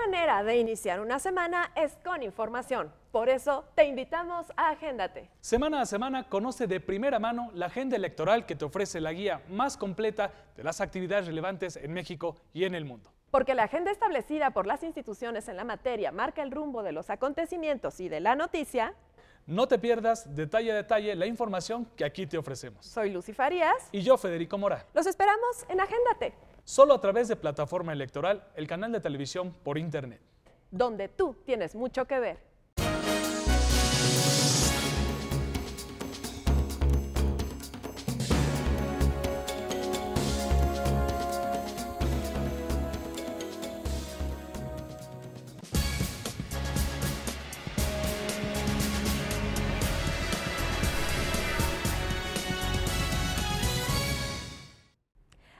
manera de iniciar una semana es con información. Por eso te invitamos a Agéndate. Semana a semana conoce de primera mano la agenda electoral que te ofrece la guía más completa de las actividades relevantes en México y en el mundo. Porque la agenda establecida por las instituciones en la materia marca el rumbo de los acontecimientos y de la noticia. No te pierdas detalle a detalle la información que aquí te ofrecemos. Soy Lucy Farías. Y yo, Federico Mora. Los esperamos en Agéndate. Solo a través de Plataforma Electoral, el canal de televisión por internet. Donde tú tienes mucho que ver.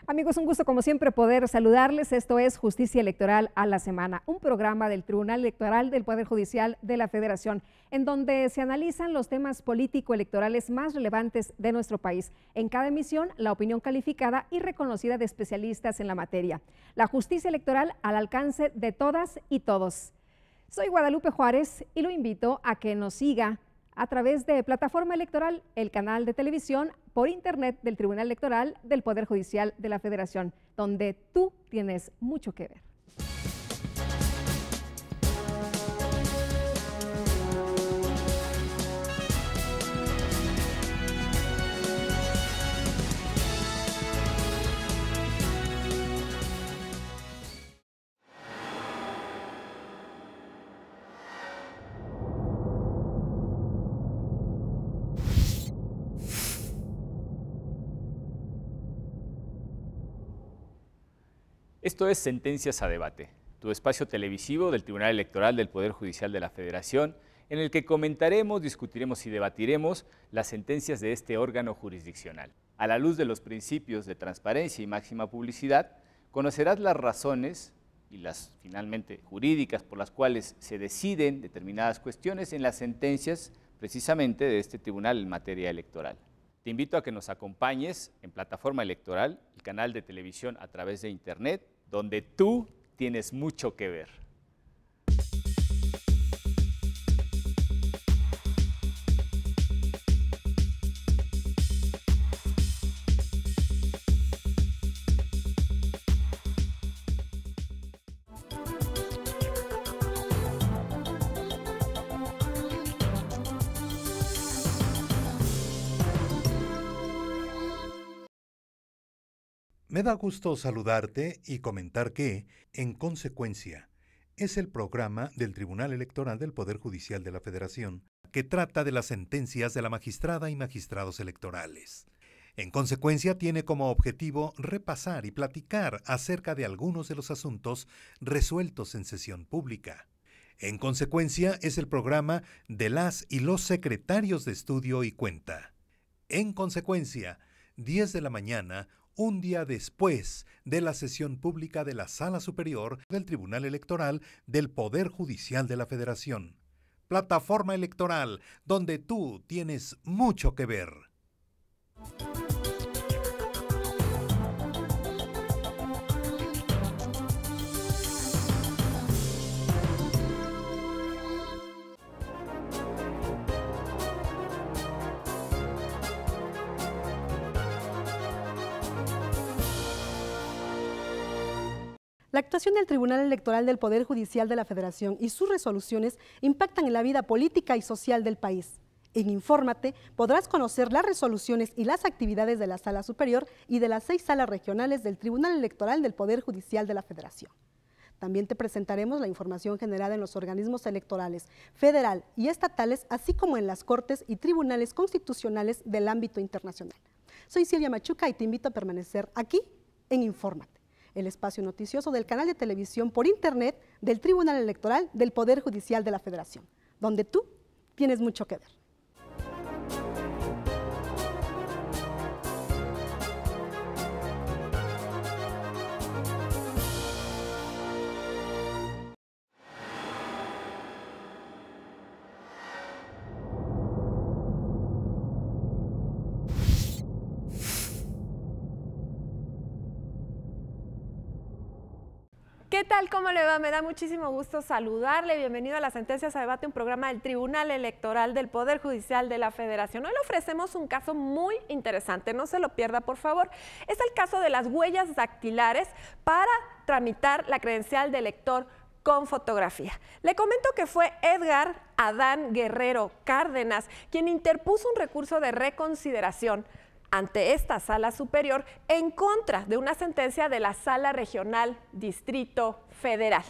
Amigos, un gusto como siempre poder saludarles. Esto es Justicia Electoral a la Semana, un programa del Tribunal Electoral del Poder Judicial de la Federación, en donde se analizan los temas político-electorales más relevantes de nuestro país. En cada emisión, la opinión calificada y reconocida de especialistas en la materia. La justicia electoral al alcance de todas y todos. Soy Guadalupe Juárez y lo invito a que nos siga a través de Plataforma Electoral, el canal de televisión por internet del Tribunal Electoral del Poder Judicial de la Federación, donde tú tienes mucho que ver. Esto es Sentencias a Debate, tu espacio televisivo del Tribunal Electoral del Poder Judicial de la Federación, en el que comentaremos, discutiremos y debatiremos las sentencias de este órgano jurisdiccional. A la luz de los principios de transparencia y máxima publicidad, conocerás las razones y las finalmente jurídicas por las cuales se deciden determinadas cuestiones en las sentencias precisamente de este tribunal en materia electoral. Te invito a que nos acompañes en Plataforma Electoral, el canal de televisión a través de internet, donde tú tienes mucho que ver. Me da gusto saludarte y comentar que, en consecuencia, es el programa del Tribunal Electoral del Poder Judicial de la Federación que trata de las sentencias de la magistrada y magistrados electorales. En consecuencia, tiene como objetivo repasar y platicar acerca de algunos de los asuntos resueltos en sesión pública. En consecuencia, es el programa de las y los secretarios de estudio y cuenta. En consecuencia, 10 de la mañana, un día después de la sesión pública de la Sala Superior del Tribunal Electoral del Poder Judicial de la Federación. Plataforma Electoral, donde tú tienes mucho que ver. La actuación del Tribunal Electoral del Poder Judicial de la Federación y sus resoluciones impactan en la vida política y social del país. En Infórmate podrás conocer las resoluciones y las actividades de la Sala Superior y de las 6 salas regionales del Tribunal Electoral del Poder Judicial de la Federación. También te presentaremos la información generada en los organismos electorales federal y estatales, así como en las cortes y tribunales constitucionales del ámbito internacional. Soy Silvia Machuca y te invito a permanecer aquí en Infórmate, el espacio noticioso del canal de televisión por internet del Tribunal Electoral del Poder Judicial de la Federación, donde tú tienes mucho que ver. ¿Qué tal? ¿Cómo le va? Me da muchísimo gusto saludarle. Bienvenido a Las Sentencias a Debate, un programa del Tribunal Electoral del Poder Judicial de la Federación. Hoy le ofrecemos un caso muy interesante, no se lo pierda, por favor. Es el caso de las huellas dactilares para tramitar la credencial de elector con fotografía. Le comento que fue Edgar Adán Guerrero Cárdenas quien interpuso un recurso de reconsideración ante esta Sala Superior en contra de una sentencia de la Sala Regional Distrito Federal.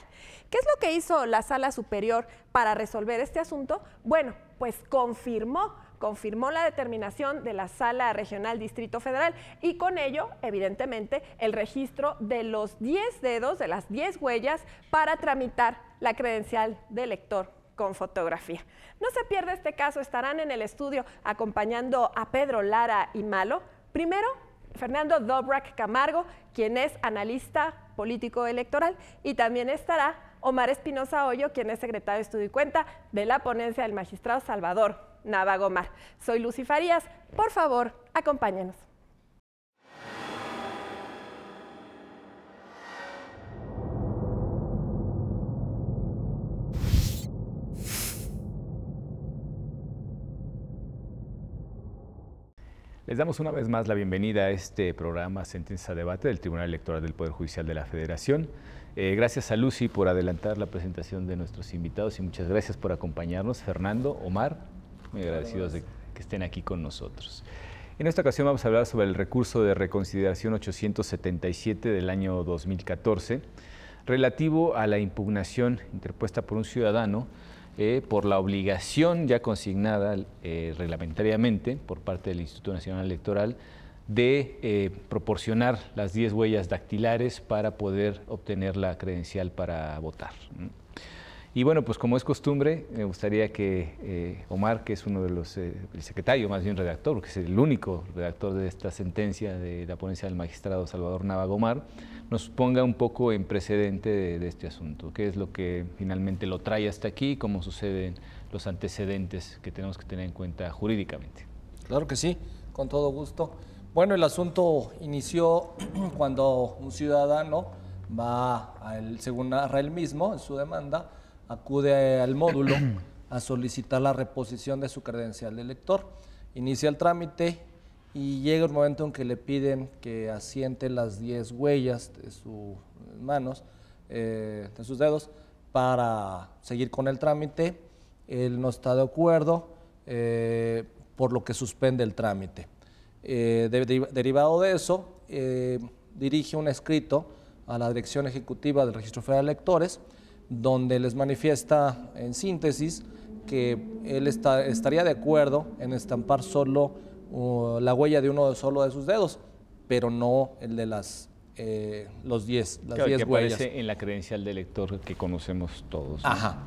¿Qué es lo que hizo la Sala Superior para resolver este asunto? Bueno, pues confirmó la determinación de la Sala Regional Distrito Federal y con ello, evidentemente, el registro de los 10 dedos, de las 10 huellas para tramitar la credencial de elector con fotografía. No se pierda este caso, estarán en el estudio acompañando a Pedro Lara y Malo. Primero, Fernando Dobrak Camargo, quien es analista político electoral, y también estará Omar Espinosa Hoyo, quien es secretario de Estudio y Cuenta de la ponencia del magistrado Salvador Nava Gomar. Soy Lucy Farías, por favor, acompáñenos. Les damos una vez más la bienvenida a este programa Sentencia a Debate del Tribunal Electoral del Poder Judicial de la Federación. Gracias a Lucy por adelantar la presentación de nuestros invitados y muchas gracias por acompañarnos. Fernando, Omar, muy agradecidos de que estén aquí con nosotros. En esta ocasión vamos a hablar sobre el recurso de reconsideración 877 del año 2014 relativo a la impugnación interpuesta por un ciudadano por la obligación ya consignada reglamentariamente por parte del Instituto Nacional Electoral de proporcionar las 10 huellas dactilares para poder obtener la credencial para votar. Y bueno, pues como es costumbre, me gustaría que Omar, que es uno de los, el secretario, más bien redactor, porque es el único redactor de esta sentencia de la ponencia del magistrado Salvador Nava Gomar, nos ponga un poco en precedente de este asunto. ¿Qué es lo que finalmente lo trae hasta aquí? ¿Cómo suceden los antecedentes que tenemos que tener en cuenta jurídicamente? Claro que sí, con todo gusto. Bueno, el asunto inició cuando un ciudadano va, según narra él mismo en su demanda, acude al módulo a solicitar la reposición de su credencial de elector. Inicia el trámite y llega el momento en que le piden que asiente las 10 huellas de sus manos, de sus dedos, para seguir con el trámite. Él no está de acuerdo, por lo que suspende el trámite. Derivado de eso, dirige un escrito a la Dirección Ejecutiva del Registro Federal de Electores, donde les manifiesta en síntesis que él estaría de acuerdo en estampar solo la huella de uno solo de sus dedos, pero no el de las 10 huellas. Que aparece en la credencial de elector que conocemos todos, ¿no? Ajá.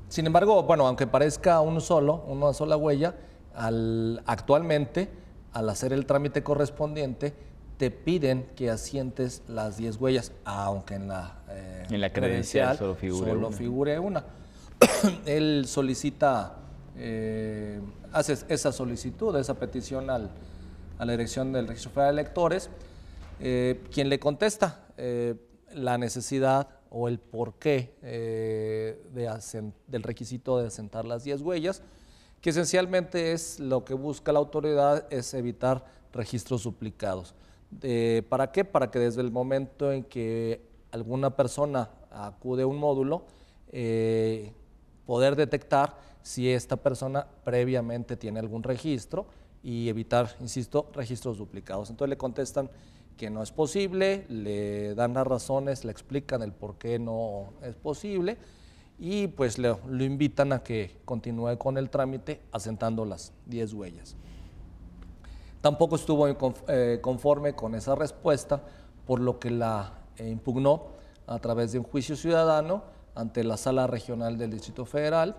Sin embargo, bueno, aunque parezca una sola huella, actualmente, al hacer el trámite correspondiente, te piden que asientes las 10 huellas, aunque en la credencial solo figure una. Él solicita, hace esa solicitud, esa petición a la dirección del Registro Federal de Electores, quien le contesta la necesidad o el porqué del requisito de asentar las 10 huellas, que esencialmente es lo que busca la autoridad, es evitar registros duplicados. ¿Para qué? Para que desde el momento en que alguna persona acude a un módulo, poder detectar si esta persona previamente tiene algún registro y evitar, insisto, registros duplicados. Entonces le contestan que no es posible, le dan las razones, le explican el por qué no es posible y pues lo invitan a que continúe con el trámite asentando las 10 huellas. Tampoco estuvo conforme con esa respuesta, por lo que la impugnó a través de un juicio ciudadano ante la Sala Regional del Distrito Federal,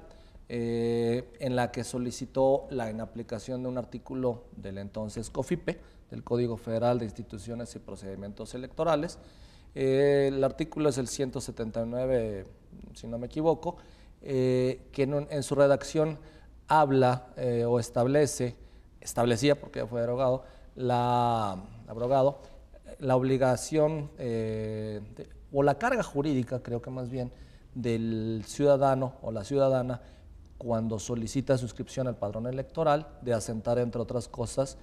en la que solicitó la inaplicación de un artículo del entonces COFIPE, del Código Federal de Instituciones y Procedimientos Electorales. El artículo es el 179, si no me equivoco, que en su redacción habla o establecía, porque ya fue abrogado, la obligación o la carga jurídica, creo que más bien, del ciudadano o la ciudadana cuando solicita suscripción al padrón electoral, de asentar, entre otras cosas,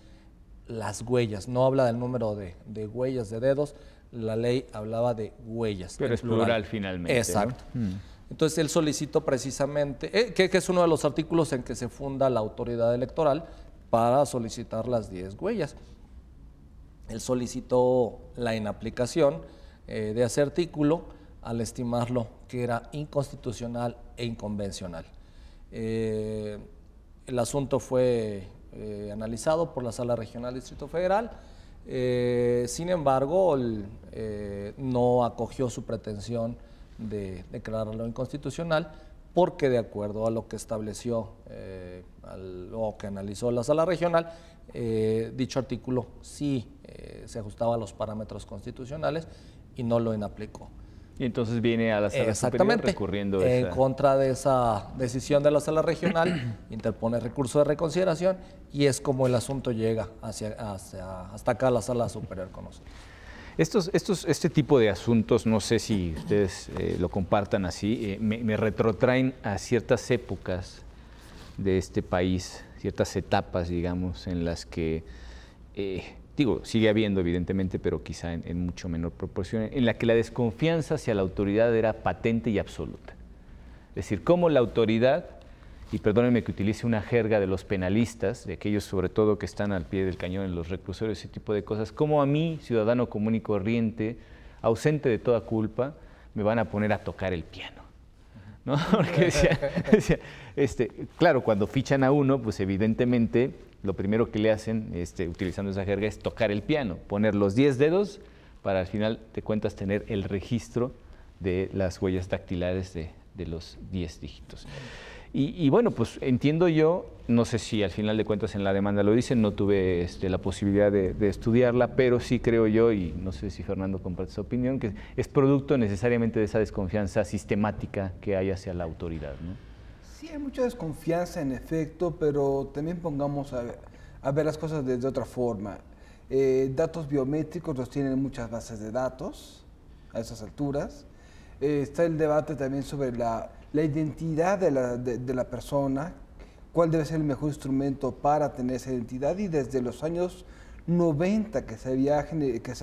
las huellas. No habla del número de huellas de dedos, la ley hablaba de huellas. Pero es plural finalmente. Exacto. ¿No? Entonces él solicitó precisamente, que es uno de los artículos en que se funda la autoridad electoral para solicitar las 10 huellas. Él solicitó la inaplicación de ese artículo al estimarlo que era inconstitucional e inconvencional. El asunto fue analizado por la Sala Regional Distrito Federal, sin embargo, no acogió su pretensión de declararlo inconstitucional, porque de acuerdo a lo que estableció o que analizó la Sala Regional, dicho artículo sí se ajustaba a los parámetros constitucionales y no lo inaplicó. Y entonces viene a la Sala Superior recurriendo en contra de esa decisión de la Sala Regional, interpone recurso de reconsideración y es como el asunto llega hasta acá a la Sala Superior con nosotros. Este tipo de asuntos, no sé si ustedes lo compartan así, me retrotraen a ciertas épocas de este país, ciertas etapas, digamos, en las que, sigue habiendo evidentemente, pero quizá en mucho menor proporción, en la que la desconfianza hacia la autoridad era patente y absoluta. Es decir, cómo la autoridad, y perdónenme que utilice una jerga de los penalistas, de aquellos sobre todo que están al pie del cañón en los reclusorios, ese tipo de cosas, cómo a mí, ciudadano común y corriente, ausente de toda culpa, me van a poner a tocar el piano, ¿no? Porque decía, claro, cuando fichan a uno, pues evidentemente lo primero que le hacen, utilizando esa jerga, es tocar el piano, poner los 10 dedos para al final de cuentas tener el registro de las huellas dactilares de los 10 dígitos. Y bueno, pues entiendo yo, no sé si al final de cuentas en la demanda lo dicen, no tuve la posibilidad de estudiarla, pero sí creo yo, y no sé si Fernando comparte esa opinión, que es producto necesariamente de esa desconfianza sistemática que hay hacia la autoridad, ¿no? Sí, hay mucha desconfianza en efecto, pero también pongamos a ver las cosas de otra forma. Datos biométricos los tienen muchas bases de datos a esas alturas. Está el debate también sobre la identidad de la persona, cuál debe ser el mejor instrumento para tener esa identidad, y desde los años 90 que se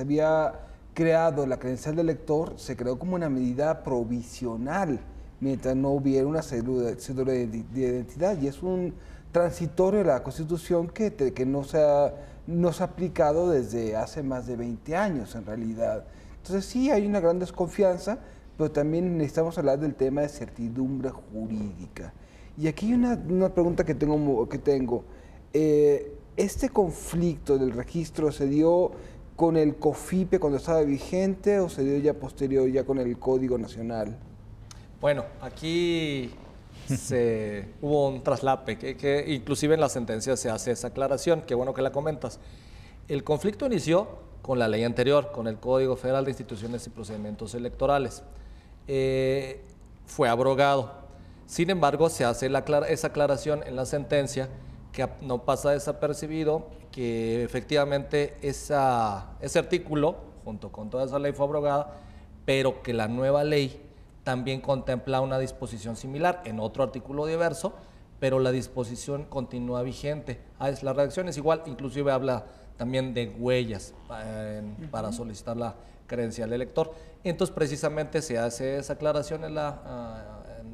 había creado la credencial de elector, se creó como una medida provisional mientras no hubiera una cédula de identidad, y es un transitorio de la Constitución que no se ha aplicado desde hace más de 20 años en realidad. Entonces sí hay una gran desconfianza, pero también necesitamos hablar del tema de certidumbre jurídica. Y aquí hay una pregunta que tengo. ¿Este conflicto del registro se dio con el COFIPE cuando estaba vigente o se dio ya posterior, ya con el Código Nacional? Bueno, aquí hubo un traslape, que inclusive en la sentencia se hace esa aclaración, qué bueno que la comentas. El conflicto inició con la ley anterior, con el Código Federal de Instituciones y Procedimientos Electorales. Fue abrogado. Sin embargo, se hace esa aclaración en la sentencia, que no pasa desapercibido, que efectivamente ese artículo, junto con toda esa ley, fue abrogada, pero que la nueva ley también contempla una disposición similar en otro artículo diverso, pero la disposición continúa vigente. La redacción es igual, inclusive habla también de huellas para solicitar la credencial del elector. Entonces, precisamente se hace esa aclaración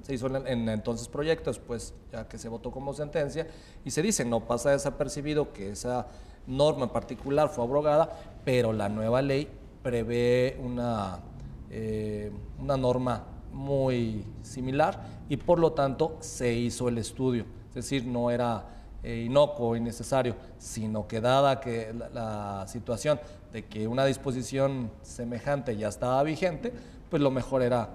se hizo en entonces proyecto, después ya que se votó como sentencia, y se dice, no pasa desapercibido que esa norma en particular fue abrogada, pero la nueva ley prevé una norma muy similar y por lo tanto se hizo el estudio. Es decir, no era inocuo, innecesario, sino que dada que la situación de que una disposición semejante ya estaba vigente, pues lo mejor era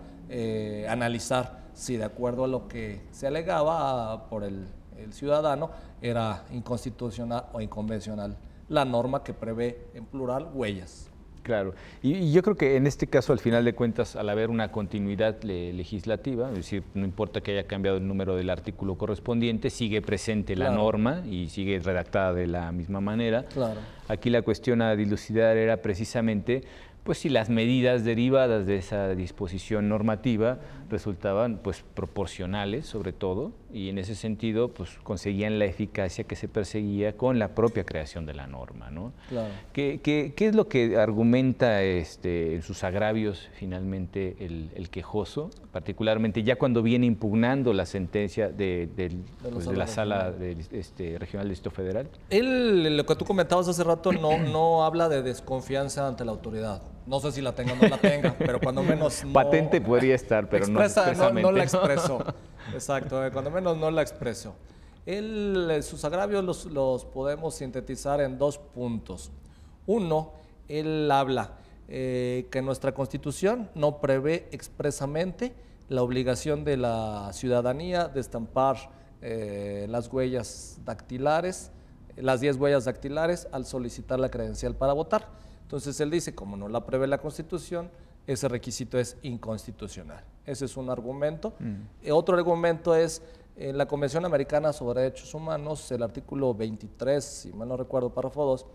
analizar si de acuerdo a lo que se alegaba por el ciudadano era inconstitucional o inconvencional la norma que prevé en plural huellas. Claro, y yo creo que en este caso, al final de cuentas, al haber una continuidad legislativa, es decir, no importa que haya cambiado el número del artículo correspondiente, sigue presente la norma y sigue redactada de la misma manera. Claro. Aquí la cuestión a dilucidar era precisamente pues si las medidas derivadas de esa disposición normativa resultaban pues proporcionales sobre todo, y en ese sentido pues conseguían la eficacia que se perseguía con la propia creación de la norma, ¿no? Claro. ¿Qué es lo que argumenta en sus agravios finalmente el quejoso, particularmente ya cuando viene impugnando la sentencia de la Sala Regional del Distrito Federal? Lo que tú comentabas hace rato no habla de desconfianza ante la autoridad. No sé si la tenga o no la tenga, pero cuando menos no... Patente podría estar, pero no expresamente. No la expresó. Exacto, cuando menos no la expresó. Sus agravios los podemos sintetizar en 2 puntos. Uno, él habla que nuestra Constitución no prevé expresamente la obligación de la ciudadanía de estampar las huellas dactilares, las 10 huellas dactilares al solicitar la credencial para votar. Entonces él dice, como no la prevé la Constitución, ese requisito es inconstitucional. Ese es un argumento. Otro argumento es la Convención Americana sobre Derechos Humanos, el artículo 23, si mal no recuerdo, párrafo 2,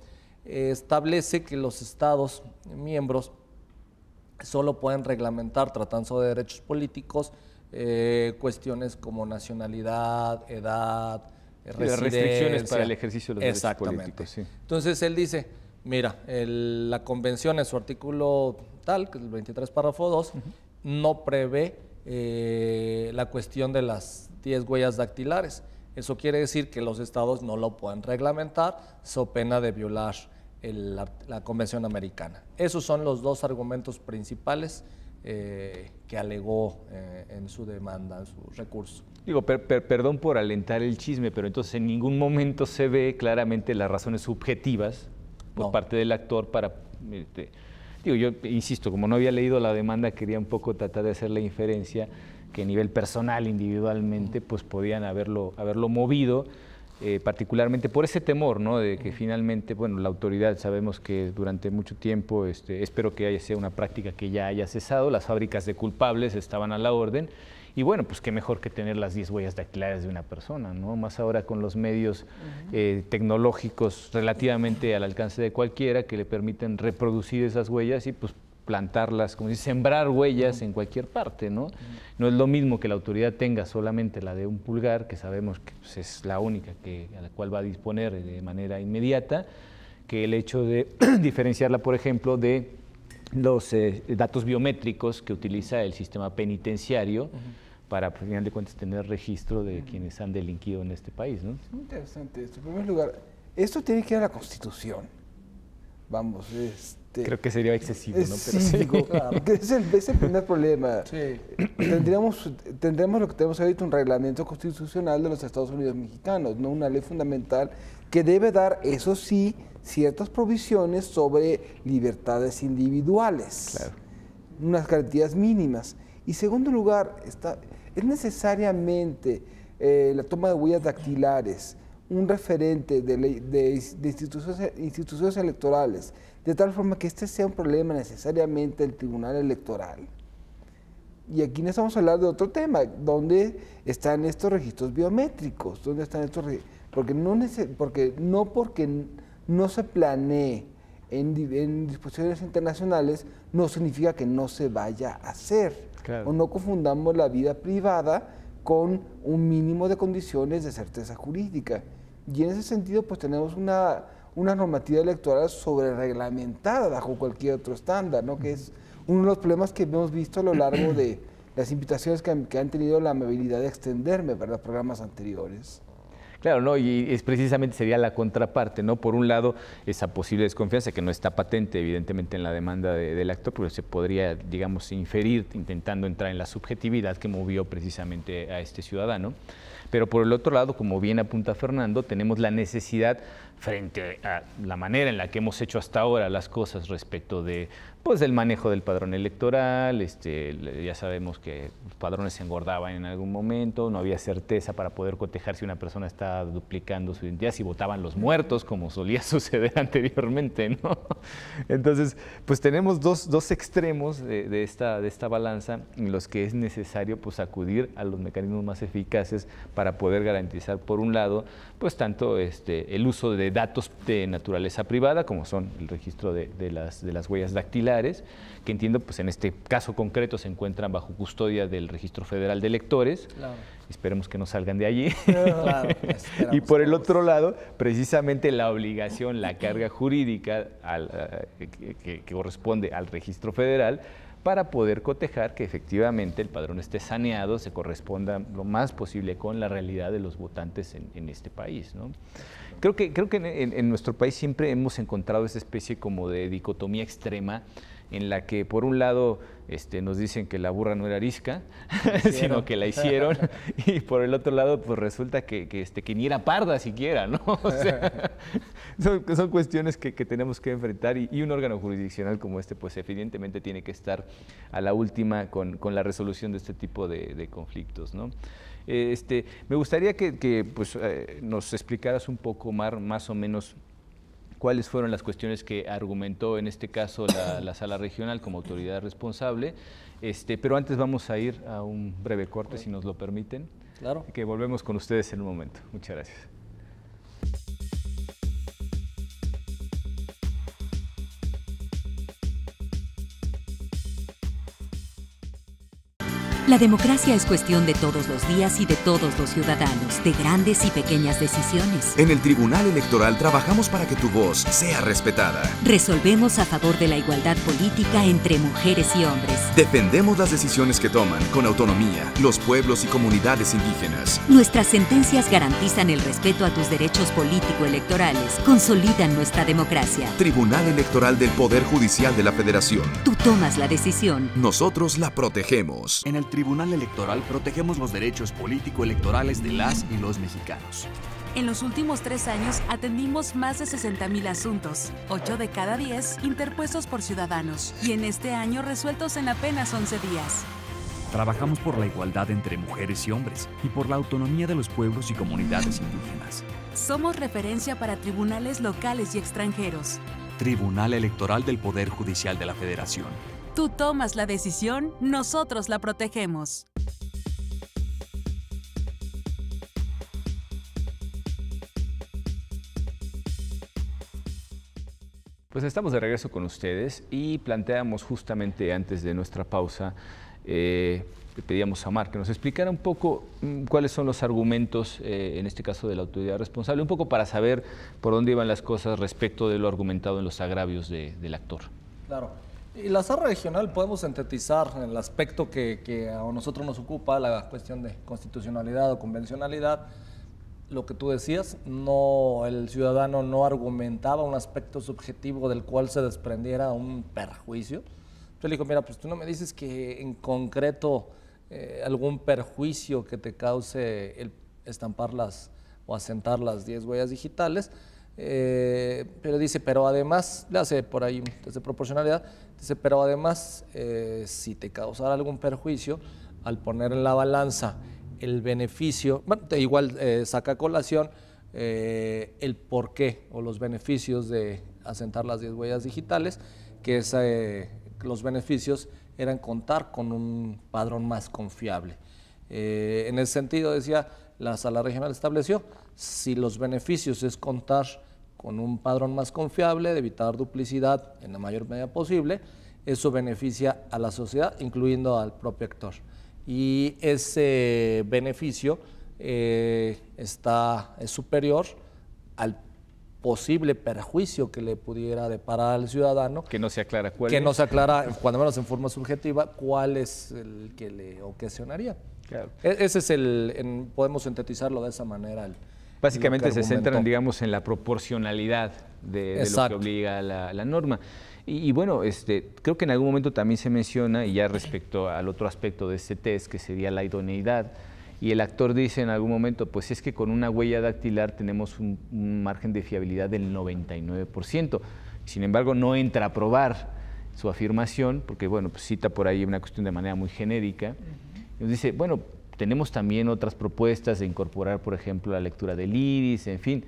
establece que los estados miembros solo pueden reglamentar, tratándose de derechos políticos, cuestiones como nacionalidad, edad, residencia. Las restricciones para el ejercicio de los derechos políticos. Sí. Entonces él dice, mira, la convención en su artículo tal, que es el 23 párrafo 2, no prevé la cuestión de las 10 huellas dactilares. Eso quiere decir que los estados no lo pueden reglamentar, so pena de violar la Convención Americana. Esos son los 2 argumentos principales que alegó en su demanda, en su recurso. Digo, perdón por alentar el chisme, pero entonces en ningún momento se ve claramente las razones subjetivas por parte del actor para... digo, yo insisto, como no había leído la demanda, quería un poco tratar de hacer la inferencia que a nivel personal, individualmente, pues podían haberlo movido, particularmente por ese temor, ¿no? De que finalmente, bueno, la autoridad sabemos que durante mucho tiempo, espero que sea una práctica que ya haya cesado, las fábricas de culpables estaban a la orden, y bueno, pues qué mejor que tener las 10 huellas dactilares de una persona, ¿no? Más ahora con los medios tecnológicos relativamente al alcance de cualquiera que le permiten reproducir esas huellas y pues plantarlas, como dice, sembrar huellas en cualquier parte, ¿no? No es lo mismo que la autoridad tenga solamente la de un pulgar, que sabemos que pues, es la única a la cual va a disponer de manera inmediata, que el hecho de diferenciarla, por ejemplo, de los datos biométricos que utiliza el sistema penitenciario para, al final de cuentas, tener registro de quienes han delinquido en este país, ¿no? Es muy interesante esto. En primer lugar, esto tiene que ir a la Constitución. Vamos, creo que sería excesivo, ¿no? Pero sí, digo, claro. Es el primer problema. Sí. Tendremos lo que tenemos ahorita, un reglamento constitucional de los Estados Unidos mexicanos, no una ley fundamental que debe dar, eso sí, ciertas provisiones sobre libertades individuales, claro, unas garantías mínimas. Y segundo lugar, es necesariamente la toma de huellas dactilares, un referente de instituciones electorales, de tal forma que este sea un problema necesariamente del Tribunal Electoral. Y aquí no estamos hablando de otro tema, ¿dónde están estos registros biométricos? ¿Dónde están estos registros? Porque no se planee en disposiciones internacionales, no significa que no se vaya a hacer. Claro. O no confundamos la vida privada con un mínimo de condiciones de certeza jurídica. Y en ese sentido, pues tenemos una normativa electoral sobrereglamentada bajo cualquier otro estándar, ¿no? Que es uno de los problemas que hemos visto a lo largo de las invitaciones que han tenido la amabilidad de extenderme para los programas anteriores. Claro, ¿no? Y es precisamente sería la contraparte, ¿no? Por un lado, esa posible desconfianza que no está patente, evidentemente, en la demanda del actor, pero se podría, digamos, inferir intentando entrar en la subjetividad que movió precisamente a este ciudadano. Pero por el otro lado, como bien apunta Fernando, tenemos la necesidad, frente a la manera en la que hemos hecho hasta ahora las cosas respecto de, pues, del manejo del padrón electoral, ya sabemos que los padrones se engordaban en algún momento, no había certeza para poder cotejar si una persona estaba duplicando su identidad, si votaban los muertos, como solía suceder anteriormente, ¿no? Entonces, pues tenemos dos extremos de esta balanza en los que es necesario, pues, acudir a los mecanismos más eficaces para poder garantizar, por un lado, pues tanto el uso de datos de naturaleza privada, como son el registro de las huellas dactilares, que entiendo, pues en este caso concreto se encuentran bajo custodia del Registro Federal de Electores. Claro. Esperemos que no salgan de allí. Claro, y por el otro lado, precisamente la obligación, la carga jurídica que corresponde al Registro Federal, para poder cotejar que efectivamente el padrón esté saneado, se corresponda lo más posible con la realidad de los votantes en este país, ¿no? Creo que en nuestro país siempre hemos encontrado esa especie como de dicotomía extrema, en la que por un lado nos dicen que la burra no era arisca, sino que la hicieron, y por el otro lado pues resulta que ni era parda siquiera, ¿no? O sea, son cuestiones que tenemos que enfrentar, y un órgano jurisdiccional como este pues evidentemente tiene que estar a la última con la resolución de este tipo de conflictos, ¿no? Me gustaría que pues, nos explicaras un poco más o menos cuáles fueron las cuestiones que argumentó en este caso la Sala Regional como autoridad responsable, pero antes vamos a ir a un breve corte, si nos lo permiten. Claro. Que volvemos con ustedes en un momento. Muchas gracias. La democracia es cuestión de todos los días y de todos los ciudadanos, de grandes y pequeñas decisiones. En el Tribunal Electoral trabajamos para que tu voz sea respetada. Resolvemos a favor de la igualdad política entre mujeres y hombres. Defendemos las decisiones que toman, con autonomía, los pueblos y comunidades indígenas. Nuestras sentencias garantizan el respeto a tus derechos político-electorales, consolidan nuestra democracia. Tribunal Electoral del Poder Judicial de la Federación. Tú tomas la decisión. Nosotros la protegemos. En el Tribunal Electoral protegemos los derechos político-electorales de las y los mexicanos. En los últimos 3 años atendimos más de 60,000 asuntos, 8 de cada 10 interpuestos por ciudadanos, y en este año resueltos en apenas 11 días. Trabajamos por la igualdad entre mujeres y hombres y por la autonomía de los pueblos y comunidades indígenas. Somos referencia para tribunales locales y extranjeros. Tribunal Electoral del Poder Judicial de la Federación. Tú tomas la decisión, nosotros la protegemos. Pues estamos de regreso con ustedes y planteamos justamente antes de nuestra pausa, le pedíamos a Mar que nos explicara un poco cuáles son los argumentos, en este caso de la autoridad responsable, un poco para saber por dónde iban las cosas respecto de lo argumentado en los agravios del actor. Claro. Y la Sala Regional podemos sintetizar en el aspecto que a nosotros nos ocupa, la cuestión de constitucionalidad o convencionalidad. Lo que tú decías, el ciudadano no argumentaba un aspecto subjetivo del cual se desprendiera un perjuicio. Entonces le dijo, mira, pues tú no me dices que en concreto algún perjuicio que te cause el estamparlas o asentar las 10 huellas digitales, pero dice, pero además, le hace por ahí desde proporcionalidad, dice, pero además, si te causara algún perjuicio, al poner en la balanza el beneficio, bueno, igual saca a colación el porqué o los beneficios de asentar las 10 huellas digitales, que es, los beneficios eran contar con un padrón más confiable. En ese sentido, decía, la Sala Regional estableció, si los beneficios es contar con un padrón más confiable, de evitar duplicidad en la mayor medida posible, eso beneficia a la sociedad, incluyendo al propio actor. Y ese beneficio es superior al posible perjuicio que le pudiera deparar al ciudadano. Que no se aclara cuál es. Que no se aclara, cuando menos en forma subjetiva, cuál es el que le ocasionaría. Claro. Ese es podemos sintetizarlo de esa manera. Básicamente se centran, digamos, en la proporcionalidad de lo que obliga la norma. Y bueno, creo que en algún momento también se menciona, y ya respecto al otro aspecto de este test, que sería la idoneidad, y el actor dice en algún momento, pues es que con una huella dactilar tenemos un margen de fiabilidad del 99%. Sin embargo, no entra a probar su afirmación, porque bueno, pues cita por ahí una cuestión de manera muy genérica. Y nos dice, bueno, tenemos también otras propuestas de incorporar, por ejemplo, la lectura del iris, en fin.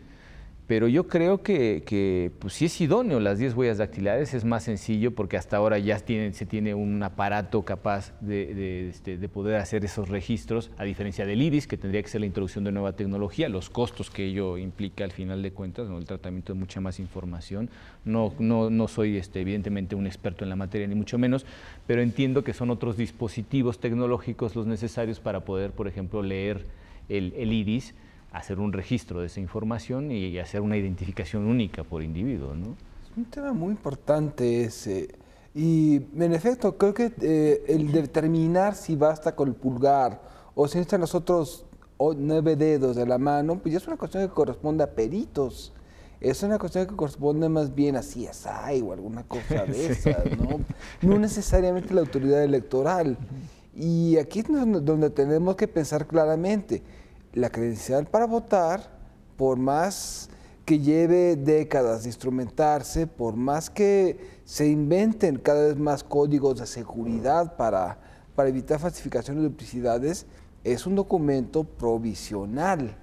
Pero yo creo que pues sí es idóneo las 10 huellas dactilares, es más sencillo porque hasta ahora ya se tiene un aparato capaz de poder hacer esos registros, a diferencia del iris, que tendría que ser la introducción de nueva tecnología, los costos que ello implica al final de cuentas, ¿no? El tratamiento de mucha más información. No soy evidentemente un experto en la materia, ni mucho menos, pero entiendo que son otros dispositivos tecnológicos los necesarios para poder, por ejemplo, leer el iris, hacer un registro de esa información y hacer una identificación única por individuo, ¿no? Es un tema muy importante ese. Y en efecto, creo que el determinar si basta con el pulgar o si necesitan los otros 9 dedos de la mano, pues ya es una cuestión que corresponde a peritos. Es una cuestión que corresponde más bien a CSI o alguna cosa de esas, ¿no? No necesariamente la autoridad electoral. Y aquí es donde tenemos que pensar claramente. La credencial para votar, por más que lleve décadas de instrumentarse, por más que se inventen cada vez más códigos de seguridad para evitar falsificaciones y duplicidades, es un documento provisional.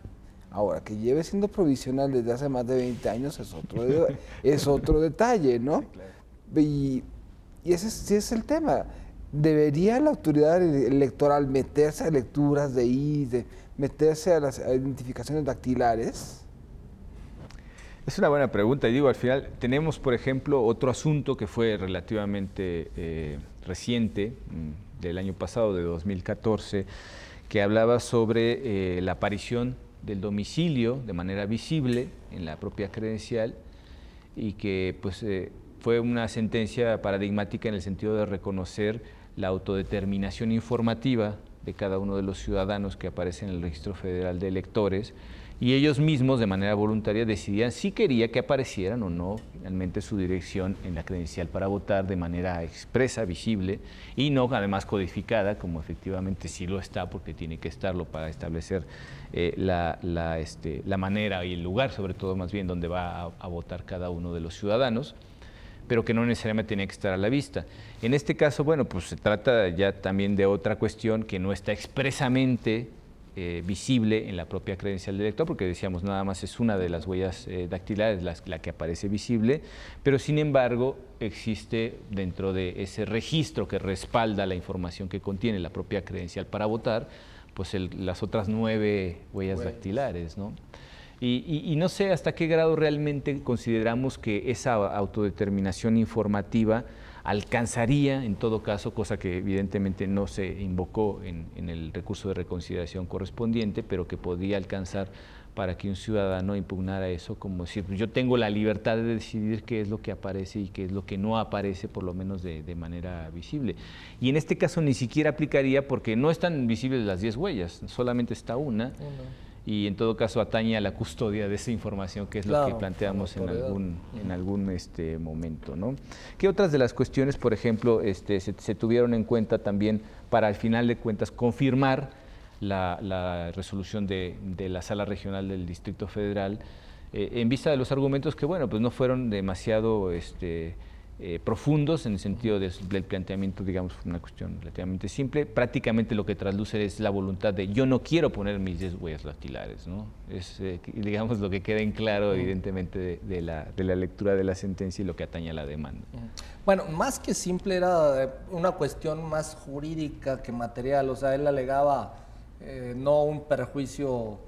Ahora, que lleve siendo provisional desde hace más de 20 años es otro detalle, ¿no? Sí, claro. Y ese es el tema. ¿Debería la autoridad electoral meterse a lecturas de iris, meterse a las identificaciones dactilares? Es una buena pregunta y digo, al final tenemos, por ejemplo, otro asunto que fue relativamente reciente, del año pasado, de 2014, que hablaba sobre la aparición del domicilio de manera visible en la propia credencial y que pues, fue una sentencia paradigmática en el sentido de reconocer la autodeterminación informativa de cada uno de los ciudadanos que aparecen en el Registro Federal de Electores, y ellos mismos de manera voluntaria decidían si quería que aparecieran o no finalmente su dirección en la credencial para votar de manera expresa, visible, y no además codificada, como efectivamente sí lo está, porque tiene que estarlo para establecer la manera y el lugar, sobre todo más bien, donde va a votar cada uno de los ciudadanos, pero que no necesariamente tenía que estar a la vista. En este caso, bueno, pues se trata ya también de otra cuestión que no está expresamente visible en la propia credencial del elector, porque decíamos nada más es una de las huellas dactilares la que aparece visible, pero sin embargo existe dentro de ese registro que respalda la información que contiene la propia credencial para votar, pues las otras 9 huellas dactilares, ¿no? Y no sé hasta qué grado realmente consideramos que esa autodeterminación informativa alcanzaría, en todo caso, cosa que evidentemente no se invocó en el recurso de reconsideración correspondiente, pero que podría alcanzar para que un ciudadano impugnara eso, como decir, pues yo tengo la libertad de decidir qué es lo que aparece y qué es lo que no aparece, por lo menos de manera visible. Y en este caso ni siquiera aplicaría porque no están visibles las 10 huellas, solamente está una. Y en todo caso atañe a la custodia de esa información, que es lo que planteamos en algún momento, ¿no? ¿Qué otras de las cuestiones, por ejemplo, se tuvieron en cuenta también para, al final de cuentas, confirmar la resolución de la Sala Regional del Distrito Federal, en vista de los argumentos que, bueno, pues no fueron demasiado profundos en el sentido del planteamiento, digamos, una cuestión relativamente simple? Prácticamente lo que trasluce es la voluntad de yo no quiero poner mis 10 huellas dactilares, ¿no? Es, digamos, lo que queda en claro, evidentemente, de la lectura de la sentencia y lo que atañe a la demanda. Bueno, más que simple, era una cuestión más jurídica que material. O sea, él alegaba no un perjuicio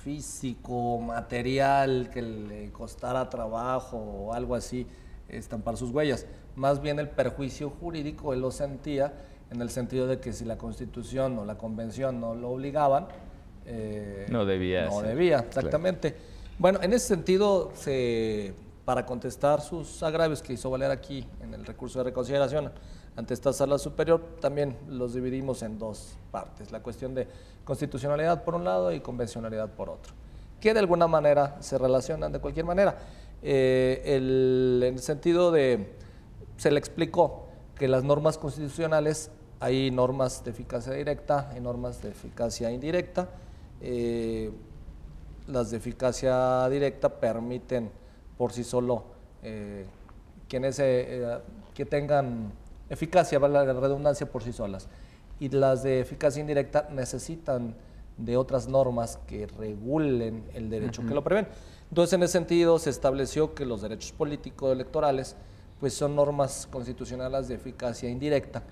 físico, material, que le costara trabajo o algo así, estampar sus huellas. Más bien el perjuicio jurídico él lo sentía en el sentido de que si la Constitución o la Convención no lo obligaban, no debía. No debía, exactamente. Claro. Bueno, en ese sentido, para contestar sus agravios que hizo valer aquí en el recurso de reconsideración ante esta Sala Superior, también los dividimos en 2 partes, la cuestión de constitucionalidad por un lado y convencionalidad por otro, que de alguna manera se relacionan de cualquier manera. En el sentido de, se le explicó que las normas constitucionales hay normas de eficacia directa, hay normas de eficacia indirecta. Las de eficacia directa permiten por sí solo que tengan eficacia, vale la redundancia, por sí solas. Y las de eficacia indirecta necesitan de otras normas que regulen el derecho que lo prevén. Entonces, en ese sentido, se estableció que los derechos políticos electorales pues son normas constitucionales de eficacia indirecta,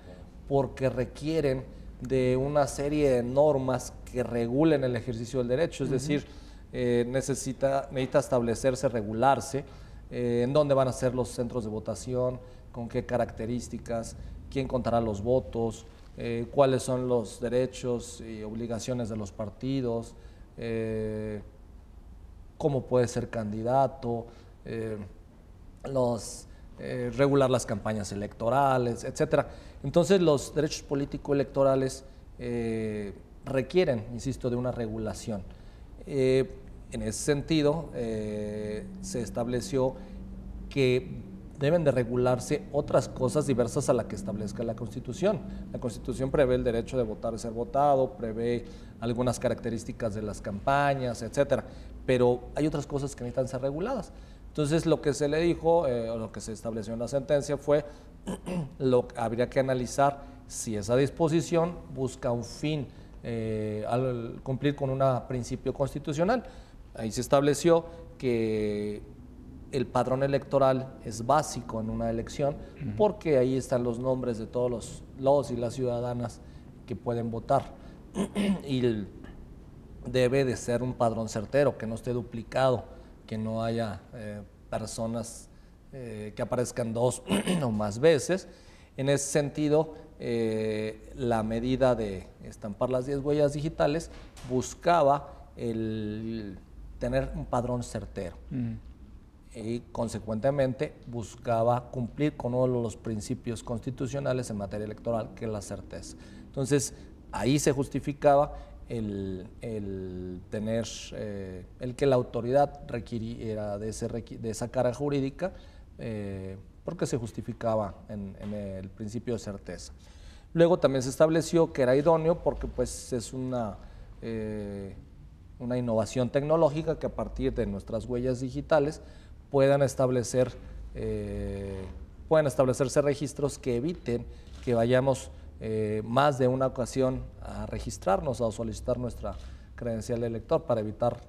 porque requieren de una serie de normas que regulen el ejercicio del derecho, es decir, necesita establecerse, regularse, en dónde van a ser los centros de votación, con qué características, quién contará los votos, cuáles son los derechos y obligaciones de los partidos, cómo puede ser candidato, regular las campañas electorales, etcétera. Entonces, los derechos político-electorales requieren, insisto, de una regulación. En ese sentido, se estableció que deben de regularse otras cosas diversas a la que establezca la Constitución. La Constitución prevé el derecho de votar y ser votado, prevé algunas características de las campañas, etcétera, pero hay otras cosas que necesitan ser reguladas. Entonces, lo que se le dijo, o lo que se estableció en la sentencia fue habría que analizar si esa disposición busca un fin al cumplir con un principio constitucional. Ahí se estableció que el padrón electoral es básico en una elección porque ahí están los nombres de todos los y las ciudadanas que pueden votar y debe de ser un padrón certero, que no esté duplicado, que no haya personas que aparezcan 2 o más veces. En ese sentido, la medida de estampar las 10 huellas digitales buscaba tener un padrón certero y consecuentemente buscaba cumplir con uno de los principios constitucionales en materia electoral, que es la certeza. Entonces, ahí se justificaba el que la autoridad requiriera de esa carga jurídica, porque se justificaba en el principio de certeza. Luego también se estableció que era idóneo porque pues es una innovación tecnológica que a partir de nuestras huellas digitales puedan establecerse registros que eviten que vayamos más de una ocasión a registrarnos o a solicitar nuestra credencial de elector para evitar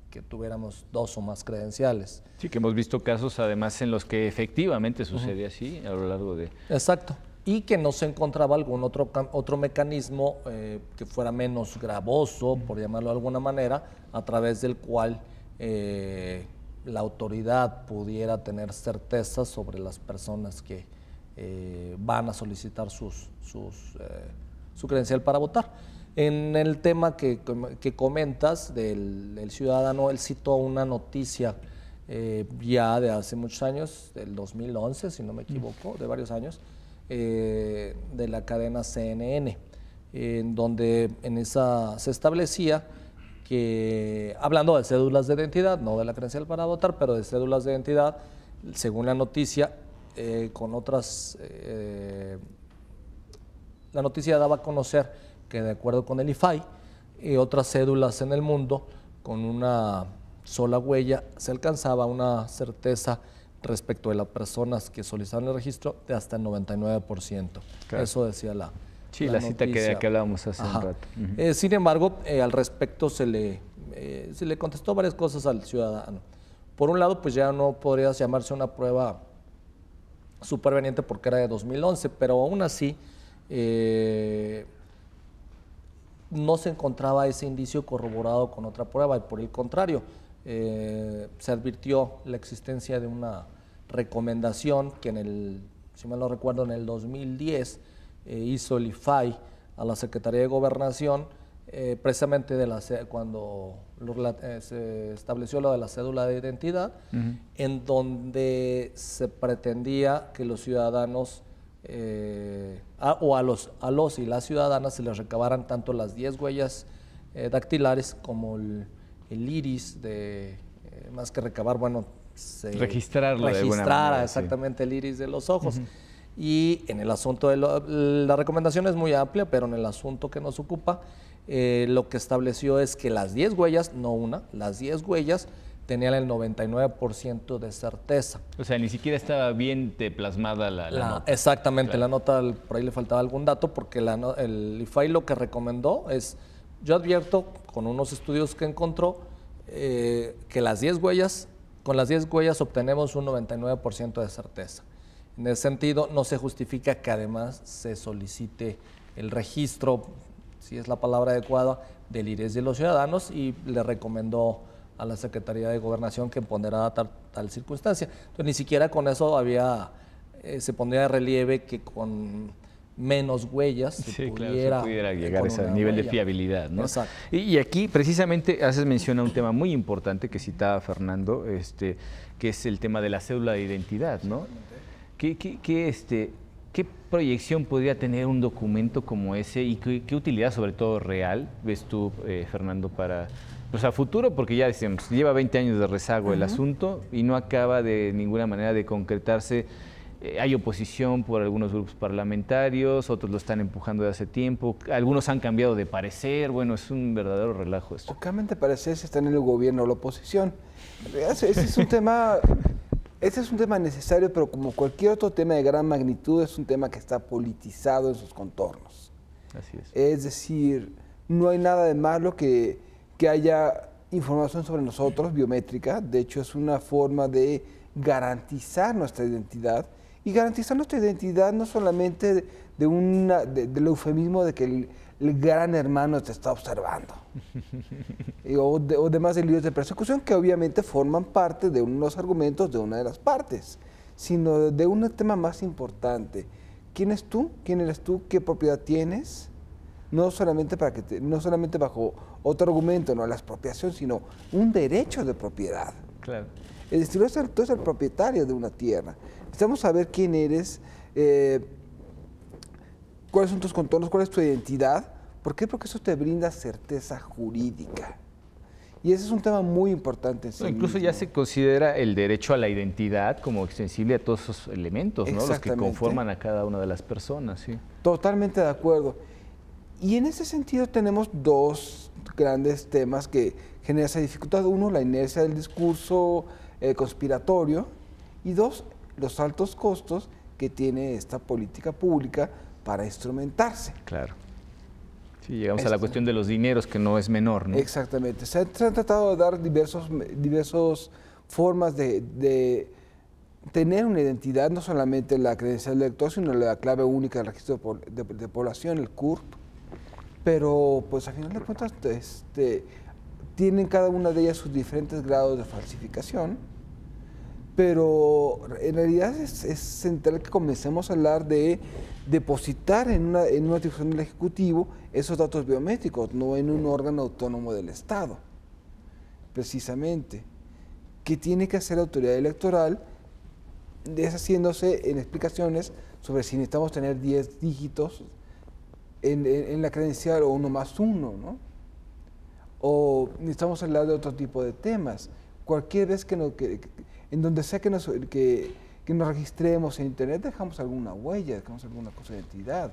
que tuviéramos 2 o más credenciales. Sí, que hemos visto casos además en los que efectivamente sucede así a lo largo de... Exacto. Y que no se encontraba algún otro mecanismo que fuera menos gravoso, por llamarlo de alguna manera, a través del cual la autoridad pudiera tener certeza sobre las personas que van a solicitar su credencial para votar. En el tema que comentas del ciudadano, él citó una noticia ya de hace muchos años, del 2011, si no me equivoco, de varios años, de la cadena CNN, en donde se establecía que, hablando de cédulas de identidad, no de la credencial para votar, pero de cédulas de identidad, según la noticia, la noticia daba a conocer que de acuerdo con el IFAI y otras cédulas en el mundo, con una sola huella se alcanzaba una certeza respecto de las personas que solicitaron el registro de hasta el 99%. Claro. Eso decía la cita que hablábamos hace un rato. Sin embargo, al respecto se le contestó varias cosas al ciudadano. Por un lado, pues ya no podría llamarse una prueba superveniente porque era de 2011, pero aún así no se encontraba ese indicio corroborado con otra prueba y por el contrario, se advirtió la existencia de una recomendación que si mal no recuerdo, en el 2010 hizo el IFAI a la Secretaría de Gobernación, precisamente cuando se estableció lo de la cédula de identidad, en donde se pretendía que los ciudadanos a los y las ciudadanas se les recabaran tanto las 10 huellas dactilares como el iris, más que recabar, bueno, registrarlo de alguna manera, exactamente, sí, el iris de los ojos. Y en el asunto de la recomendación es muy amplia, pero en el asunto que nos ocupa, lo que estableció es que las 10 huellas, no una, las 10 huellas tenían el 99% de certeza. O sea, ni siquiera estaba bien plasmada la nota. Exactamente, claro. La nota, por ahí le faltaba algún dato, porque el IFAI lo que recomendó es, yo advierto, con unos estudios que encontró, que con las 10 huellas obtenemos un 99% de certeza. En ese sentido, no se justifica que además se solicite el registro, si es la palabra adecuada, del IRES de los ciudadanos, y le recomendó a la Secretaría de Gobernación que ponderara tal circunstancia. Entonces, ni siquiera con eso se pondría de relieve que con menos huellas se pudiera llegar a ese nivel de fiabilidad, ¿no? Exacto. Y aquí, precisamente, haces mención a un tema muy importante que citaba Fernando, que es el tema de la cédula de identidad, ¿no? ¿Qué proyección podría tener un documento como ese y qué utilidad, sobre todo real, ves tú, Fernando, para a futuro? Porque ya decíamos, lleva 20 años de rezago el asunto y no acaba de ninguna manera de concretarse. Hay oposición por algunos grupos parlamentarios, otros lo están empujando de hace tiempo, algunos han cambiado de parecer, bueno, es un verdadero relajo esto. Totalmente parecer si están en el gobierno o la oposición. Ese es un tema... Este es un tema necesario, pero como cualquier otro tema de gran magnitud, es un tema que está politizado en sus contornos. Así es. Es decir, no hay nada de malo que haya información sobre nosotros, biométrica. De hecho, es una forma de garantizar nuestra identidad. Y garantizar nuestra identidad no solamente del eufemismo de que el gran hermano te está observando. o demás delirios de persecución que obviamente forman parte de unos argumentos de una de las partes, sino de un tema más importante. ¿Quién es tú? ¿Quién eres tú? ¿Qué propiedad tienes? No solamente bajo otro argumento, no la expropiación, sino un derecho de propiedad. Claro. Es decir, tú eres el propietario de una tierra. Necesitamos saber quién eres, cuáles son tus contornos, cuál es tu identidad. ¿Por qué? Porque eso te brinda certeza jurídica. Y ese es un tema muy importante. Incluso ya se considera el derecho a la identidad como extensible a todos esos elementos, ¿no? Los que conforman a cada una de las personas. ¿Sí? Totalmente de acuerdo. Y en ese sentido tenemos dos grandes temas que generan esa dificultad. Uno, la inercia del discurso conspiratorio. Y dos, los altos costos que tiene esta política pública para instrumentarse. Claro. Sí, llegamos a la cuestión de los dineros, que no es menor, ¿no? Exactamente. Se han tratado de dar diversas formas de tener una identidad, no solamente la credencial del elector, sino la clave única del registro de población, el CURP. Pero, pues, a final de cuentas, tienen cada una de ellas sus diferentes grados de falsificación. Pero en realidad es central que comencemos a hablar de depositar en una atribución del Ejecutivo esos datos biométricos, no en un órgano autónomo del Estado, precisamente. ¿Qué tiene que hacer la autoridad electoral? Deshaciéndose en explicaciones sobre si necesitamos tener 10 dígitos en la credencial o 1 más 1, ¿no? O necesitamos hablar de otro tipo de temas. Cualquier vez en donde sea que nos registremos en Internet, dejamos alguna huella, dejamos alguna cosa de identidad.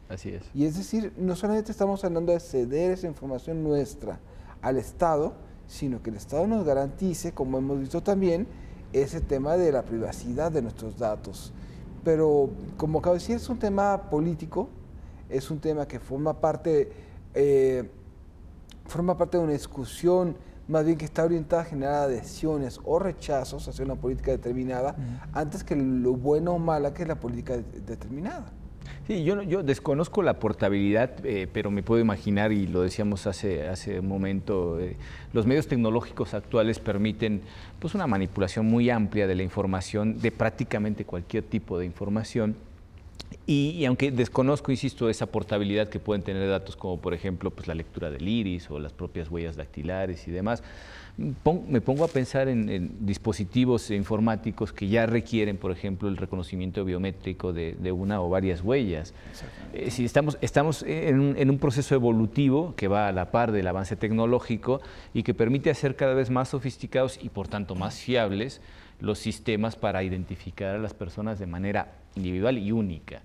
Así es. Y es decir, no solamente estamos hablando de ceder esa información nuestra al Estado, sino que el Estado nos garantice, como hemos visto también, ese tema de la privacidad de nuestros datos. Pero, como acabo de decir, es un tema político, es un tema que forma parte de una discusión más bien que está orientada a generar adhesiones o rechazos hacia una política determinada, antes que lo bueno o mala que es la política determinada. Sí, yo desconozco la portabilidad, pero me puedo imaginar, y lo decíamos hace un momento, los medios tecnológicos actuales permiten pues, una manipulación muy amplia de la información, de prácticamente cualquier tipo de información. Y aunque desconozco, insisto, esa portabilidad que pueden tener datos como por ejemplo pues, la lectura del iris o las propias huellas dactilares y demás, me pongo a pensar en dispositivos informáticos que ya requieren, por ejemplo, el reconocimiento biométrico de una o varias huellas. Si estamos en un proceso evolutivo que va a la par del avance tecnológico y que permite hacer cada vez más sofisticados y por tanto más fiables los sistemas para identificar a las personas de manera individual y única.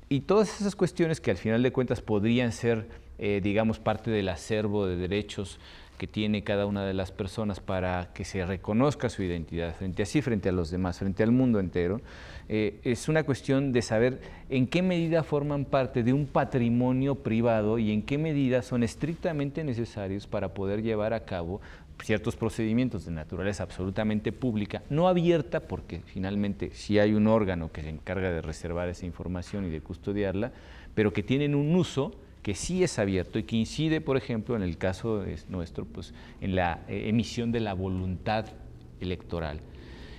Y todas esas cuestiones que al final de cuentas podrían ser, digamos, parte del acervo de derechos que tiene cada una de las personas para que se reconozca su identidad frente a los demás, frente al mundo entero, es una cuestión de saber en qué medida forman parte de un patrimonio privado y en qué medida son estrictamente necesarios para poder llevar a cabo ciertos procedimientos de naturaleza absolutamente pública, no abierta, porque finalmente sí hay un órgano que se encarga de reservar esa información y de custodiarla, pero que tienen un uso que sí es abierto y que incide, por ejemplo, en el caso nuestro, pues, en la emisión de la voluntad electoral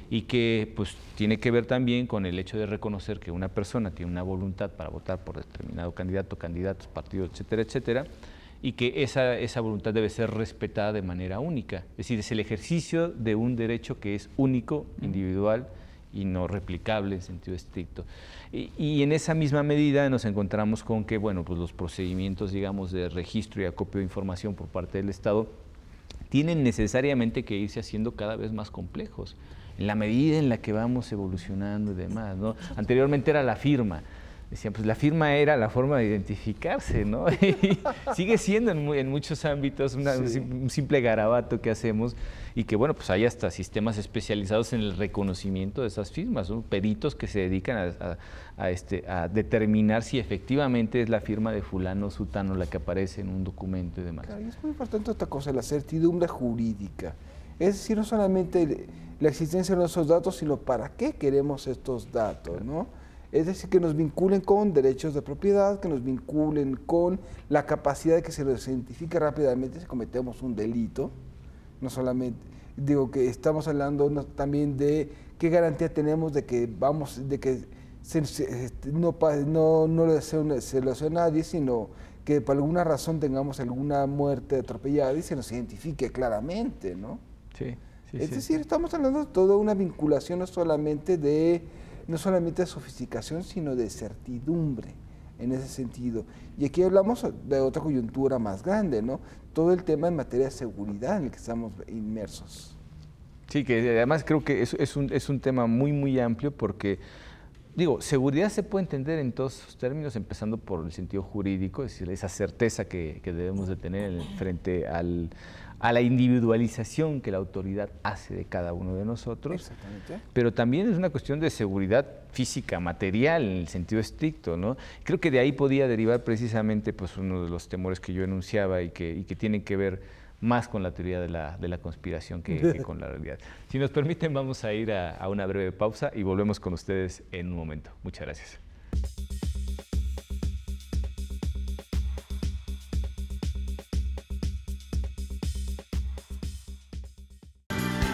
y que pues, tiene que ver también con el hecho de reconocer que una persona tiene una voluntad para votar por determinado candidato, candidatos, partidos, etcétera, etcétera, y que esa voluntad debe ser respetada de manera única. Es decir, es el ejercicio de un derecho que es único, individual y no replicable en sentido estricto. Y en esa misma medida nos encontramos con que, bueno, pues los procedimientos, digamos, de registro y acopio de información por parte del Estado tienen necesariamente que irse haciendo cada vez más complejos, en la medida en la que vamos evolucionando y demás, ¿no? Anteriormente era la firma. Decían, pues la firma era la forma de identificarse, ¿no? Y sigue siendo en muchos ámbitos un simple garabato que hacemos y que, bueno, pues hay hasta sistemas especializados en el reconocimiento de esas firmas, ¿no? Peritos que se dedican a determinar si efectivamente es la firma de fulano o sutano la que aparece en un documento y demás. Claro, y es muy importante otra cosa, la certidumbre jurídica. Es decir, no solamente la existencia de esos datos, sino para qué queremos estos datos, ¿no? Es decir, que nos vinculen con derechos de propiedad, que nos vinculen con la capacidad de que se nos identifique rápidamente si cometemos un delito. No solamente, digo que estamos hablando también de qué garantía tenemos de que no se lo hace a nadie, sino que por alguna razón tengamos alguna muerte atropellada y se nos identifique claramente, ¿no? Sí. Es decir, estamos hablando de toda una vinculación no solamente de sofisticación, sino de certidumbre en ese sentido. Y aquí hablamos de otra coyuntura más grande, ¿no? Todo el tema en materia de seguridad en el que estamos inmersos. Sí, que además creo que es un tema muy, muy amplio porque, digo, seguridad se puede entender en todos sus términos, empezando por el sentido jurídico, es decir, esa certeza que debemos de tener frente a la individualización que la autoridad hace de cada uno de nosotros. Exactamente. Pero también es una cuestión de seguridad física, material, en el sentido estricto, ¿no? Creo que de ahí podía derivar precisamente pues, uno de los temores que yo enunciaba y que tienen que ver más con la teoría de la conspiración que con la realidad. Si nos permiten, vamos a ir a una breve pausa y volvemos con ustedes en un momento. Muchas gracias.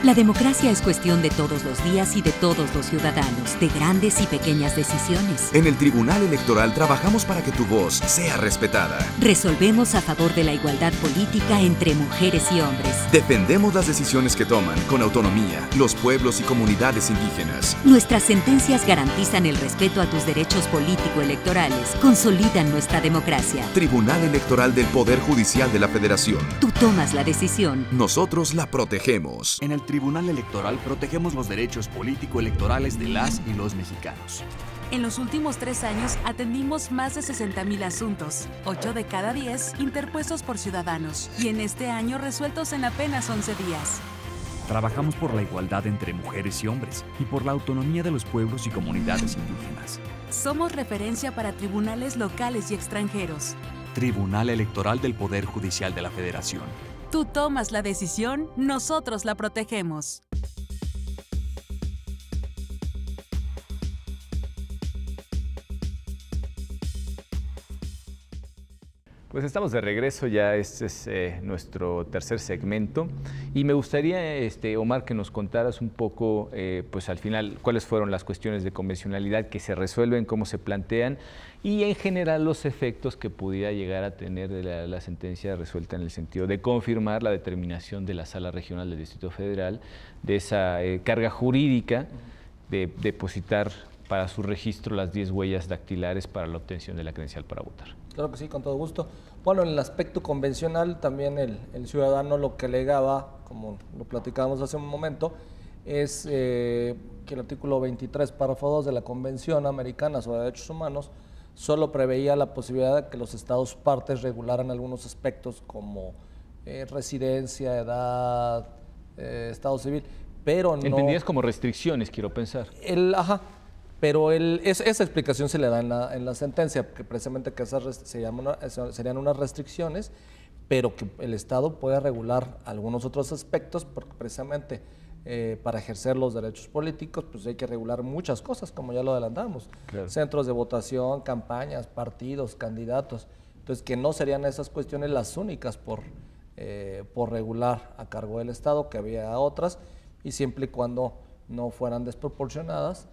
La democracia es cuestión de todos los días y de todos los ciudadanos, de grandes y pequeñas decisiones. En el Tribunal Electoral trabajamos para que tu voz sea respetada. Resolvemos a favor de la igualdad política entre mujeres y hombres. Defendemos las decisiones que toman con autonomía los pueblos y comunidades indígenas. Nuestras sentencias garantizan el respeto a tus derechos político-electorales, consolidan nuestra democracia. Tribunal Electoral del Poder Judicial de la Federación. Tú tomas la decisión. Nosotros la protegemos. En el Tribunal Electoral protegemos los derechos político-electorales de las y los mexicanos. En los últimos 3 años atendimos más de 60,000 asuntos, 8 de cada 10 interpuestos por ciudadanos, y en este año resueltos en apenas 11 días. Trabajamos por la igualdad entre mujeres y hombres y por la autonomía de los pueblos y comunidades indígenas. Somos referencia para tribunales locales y extranjeros. Tribunal Electoral del Poder Judicial de la Federación. Tú tomas la decisión, nosotros la protegemos. Pues estamos de regreso, ya este es nuestro tercer segmento y me gustaría, Omar, que nos contaras un poco, pues al final, cuáles fueron las cuestiones de convencionalidad que se resuelven, cómo se plantean y en general los efectos que pudiera llegar a tener la sentencia resuelta en el sentido de confirmar la determinación de la Sala Regional del Distrito Federal de esa carga jurídica de depositar para su registro las 10 huellas dactilares para la obtención de la credencial para votar. Claro que sí, con todo gusto. Bueno, en el aspecto convencional también el ciudadano lo que alegaba, como lo platicábamos hace un momento, es que el artículo 23, párrafo 2 de la Convención Americana sobre Derechos Humanos solo preveía la posibilidad de que los estados partes regularan algunos aspectos como residencia, edad, estado civil, pero no... Entendidas como restricciones, quiero pensar. Pero esa explicación se le da en la sentencia, que precisamente que esas serían unas restricciones, pero que el Estado puede regular algunos otros aspectos, porque precisamente para ejercer los derechos políticos pues hay que regular muchas cosas, como ya lo adelantamos. Claro. Centros de votación, campañas, partidos, candidatos. Entonces, que no serían esas cuestiones las únicas por regular a cargo del Estado, que había otras, y siempre y cuando no fueran desproporcionadas,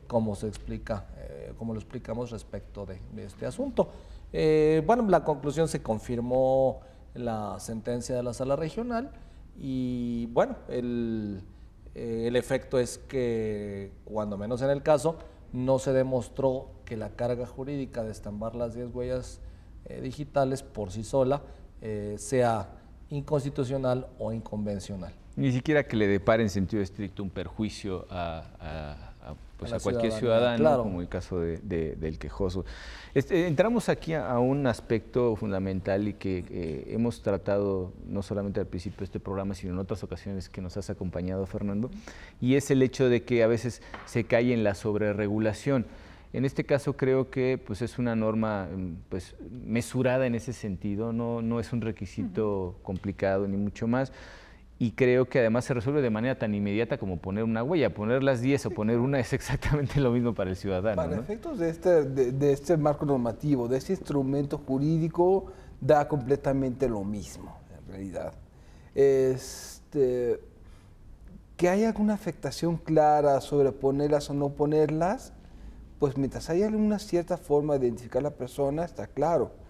como se explica, como lo explicamos respecto de este asunto. Bueno, la conclusión se confirmó en la sentencia de la Sala Regional y bueno, el efecto es que, cuando menos en el caso, no se demostró que la carga jurídica de estampar las 10 huellas digitales por sí sola sea inconstitucional o inconvencional. Ni siquiera que le depare en sentido estricto un perjuicio a cualquier ciudadano, claro, como el caso del quejoso. Entramos aquí a un aspecto fundamental y que hemos tratado no solamente al principio de este programa, sino en otras ocasiones que nos has acompañado, Fernando, y es el hecho de que a veces se cae en la sobreregulación. En este caso creo que pues, es una norma pues, mesurada en ese sentido, no es un requisito complicado ni mucho más. Y creo que además se resuelve de manera tan inmediata como poner una huella. Poner las 10 o poner una es exactamente lo mismo para el ciudadano. Para ¿no? efectos de este marco normativo, de este instrumento jurídico, da completamente lo mismo, en realidad. Que haya alguna afectación clara sobre ponerlas o no ponerlas, pues mientras haya alguna cierta forma de identificar a la persona, está claro.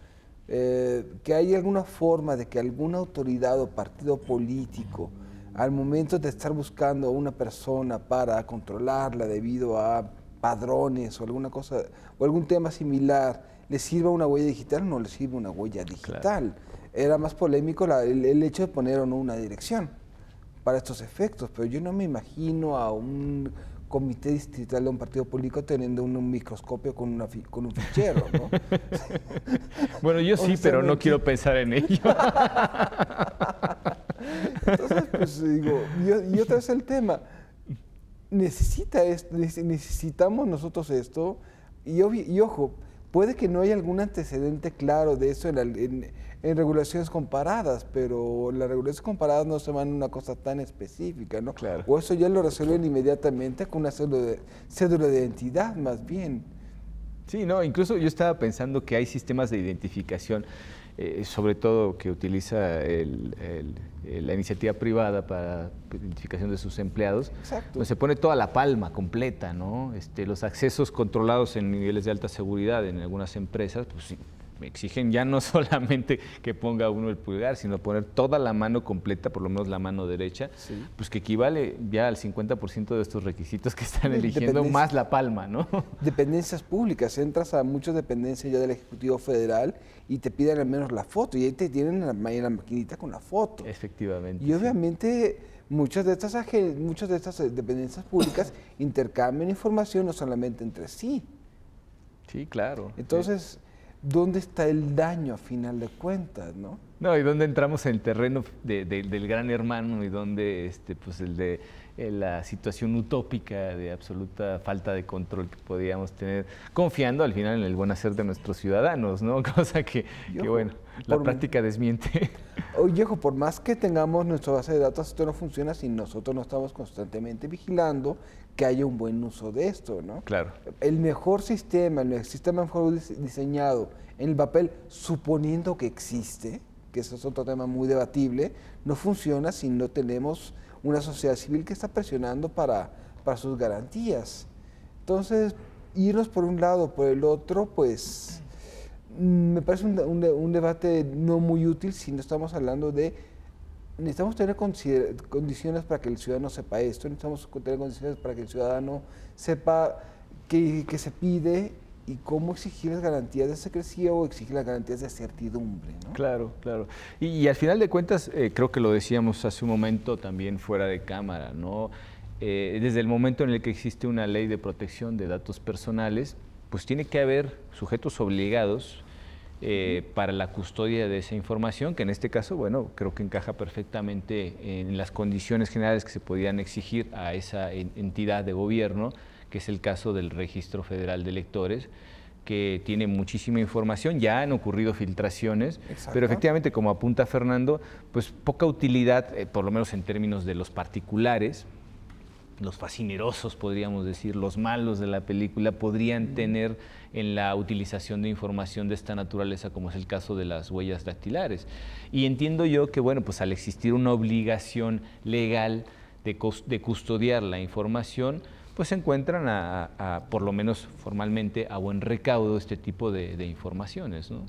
Que haya alguna forma de que alguna autoridad o partido político, al momento de estar buscando a una persona para controlarla debido a padrones o alguna cosa, o algún tema similar, le sirva una huella digital, no le sirve una huella digital. Claro. Era más polémico el hecho de poner o no una dirección para estos efectos, pero yo no me imagino a un comité distrital de un partido político teniendo un microscopio con un fichero, ¿no? Bueno, yo sí, pero no quiero pensar en ello. Entonces, pues digo, y otra vez el tema, necesitamos nosotros esto, y ojo, puede que no haya algún antecedente claro de eso en regulaciones comparadas, pero las regulaciones comparadas no se van a una cosa tan específica, ¿no? Claro. O eso ya lo resuelven inmediatamente con una cédula de identidad, más bien. Sí, no, incluso yo estaba pensando que hay sistemas de identificación, sobre todo que utiliza la iniciativa privada para identificación de sus empleados. Exacto. Pues se pone toda la palma completa, ¿no? Los accesos controlados en niveles de alta seguridad en algunas empresas, pues sí, me exigen ya no solamente que ponga uno el pulgar, sino poner toda la mano completa, por lo menos la mano derecha, sí, pues que equivale ya al 50% de estos requisitos que están eligiendo, más la palma, ¿no? Dependencias públicas, entras a muchas dependencias ya del Ejecutivo Federal y te piden al menos la foto, y ahí te tienen la maquinita con la foto. Efectivamente. Y obviamente muchas de estas dependencias públicas intercambian información no solamente entre sí. Sí, claro. Entonces, sí, ¿dónde está el daño a final de cuentas, no? No, y dónde entramos en el terreno del gran hermano y dónde pues la situación utópica de absoluta falta de control que podíamos tener, confiando al final en el buen hacer de nuestros ciudadanos, ¿no? Cosa que bueno, la práctica desmiente. Oye, por más que tengamos nuestra base de datos, esto no funciona si nosotros no estamos constantemente vigilando que haya un buen uso de esto, ¿no? Claro. El mejor sistema, el sistema mejor diseñado en el papel, suponiendo que existe, que eso es otro tema muy debatible, no funciona si no tenemos una sociedad civil que está presionando para sus garantías. Entonces, irnos por un lado o por el otro, pues me parece un debate no muy útil si no estamos hablando de... Necesitamos tener condiciones para que el ciudadano sepa esto, necesitamos tener condiciones para que el ciudadano sepa qué se pide y cómo exigir las garantías de secrecía o exigir las garantías de certidumbre, ¿no? Claro, claro. Y al final de cuentas, creo que lo decíamos hace un momento también fuera de cámara, ¿no? Desde el momento en el que existe una ley de protección de datos personales, pues tiene que haber sujetos obligados para la custodia de esa información, que en este caso, bueno, creo que encaja perfectamente en las condiciones generales que se podían exigir a esa entidad de gobierno, que es el caso del Registro Federal de Electores, que tiene muchísima información, ya han ocurrido filtraciones, pero efectivamente, como apunta Fernando, pues poca utilidad, por lo menos en términos de los particulares, los fascinerosos, podríamos decir, los malos de la película, podrían tener en la utilización de información de esta naturaleza, como es el caso de las huellas dactilares. Y entiendo yo que, bueno, pues al existir una obligación legal de custodiar la información, pues se encuentran por lo menos formalmente, a buen recaudo este tipo de informaciones, ¿no?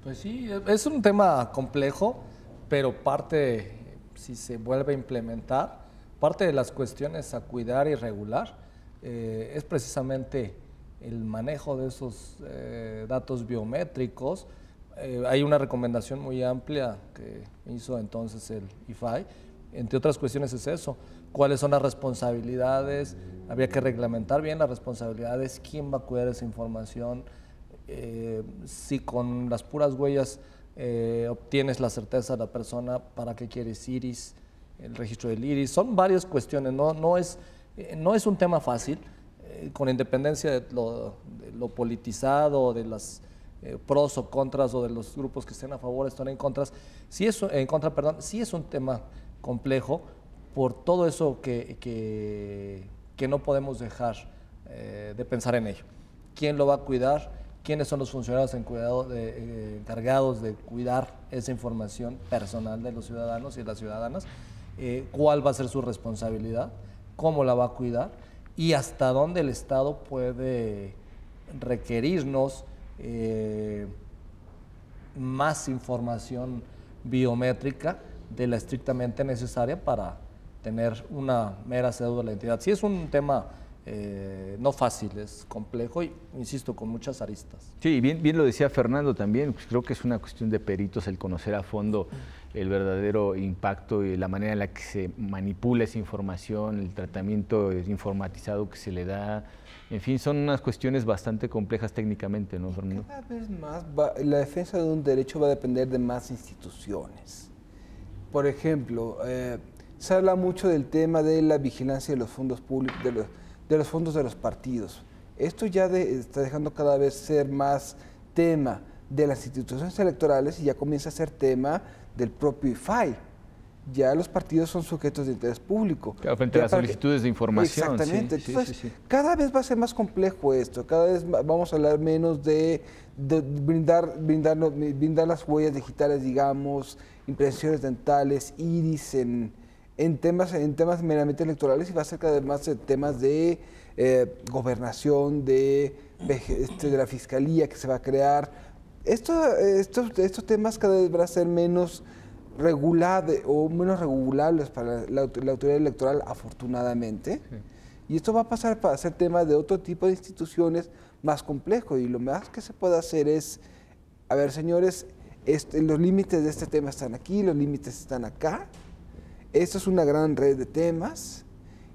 Pues sí, es un tema complejo, pero parte, si se vuelve a implementar, parte de las cuestiones a cuidar y regular es precisamente el manejo de esos datos biométricos. Hay una recomendación muy amplia que hizo entonces el IFAI, entre otras cuestiones es eso, cuáles son las responsabilidades, habría que reglamentar bien las responsabilidades, quién va a cuidar esa información, si con las puras huellas obtienes la certeza de la persona, ¿para qué quieres iris? El registro del iris, son varias cuestiones, no es un tema fácil, con independencia de lo politizado, de las pros o contras o de los grupos que estén a favor, están en contra, sí es un tema complejo por todo eso que no podemos dejar de pensar en ello. ¿Quién lo va a cuidar? ¿Quiénes son los funcionarios encargados de cuidar esa información personal de los ciudadanos y de las ciudadanas? ¿Cuál va a ser su responsabilidad? ¿Cómo la va a cuidar? Y hasta dónde el Estado puede requerirnos más información biométrica de la estrictamente necesaria para tener una mera cédula de la identidad. Sí es un tema no fácil, es complejo y, insisto, con muchas aristas. Sí, bien lo decía Fernando también, pues creo que es una cuestión de peritos el conocer a fondo el verdadero impacto y la manera en la que se manipula esa información, el tratamiento informatizado que se le da, en fin, son unas cuestiones bastante complejas técnicamente, ¿no, Fernando? Cada vez más la defensa de un derecho va a depender de más instituciones. Por ejemplo, se habla mucho del tema de la vigilancia de los fondos públicos, de los fondos de los partidos. Esto ya está dejando cada vez ser más tema de las instituciones electorales y ya comienza a ser tema del propio IFAI. Ya los partidos son sujetos de interés público. Claro, frente a las solicitudes de información. Exactamente. Sí, entonces, sí. cada vez va a ser más complejo esto, cada vez vamos a hablar menos de brindar las huellas digitales, digamos, impresiones dentales, iris en temas meramente electorales y va a ser cada vez más temas de gobernación, de la fiscalía que se va a crear. Estos temas cada vez van a ser menos regulables para la autoridad electoral, afortunadamente. Sí. Y esto va a pasar para ser tema de otro tipo de instituciones más complejo. Y lo más que se puede hacer es, a ver, señores, los límites de este tema están aquí, los límites están acá. Esto es una gran red de temas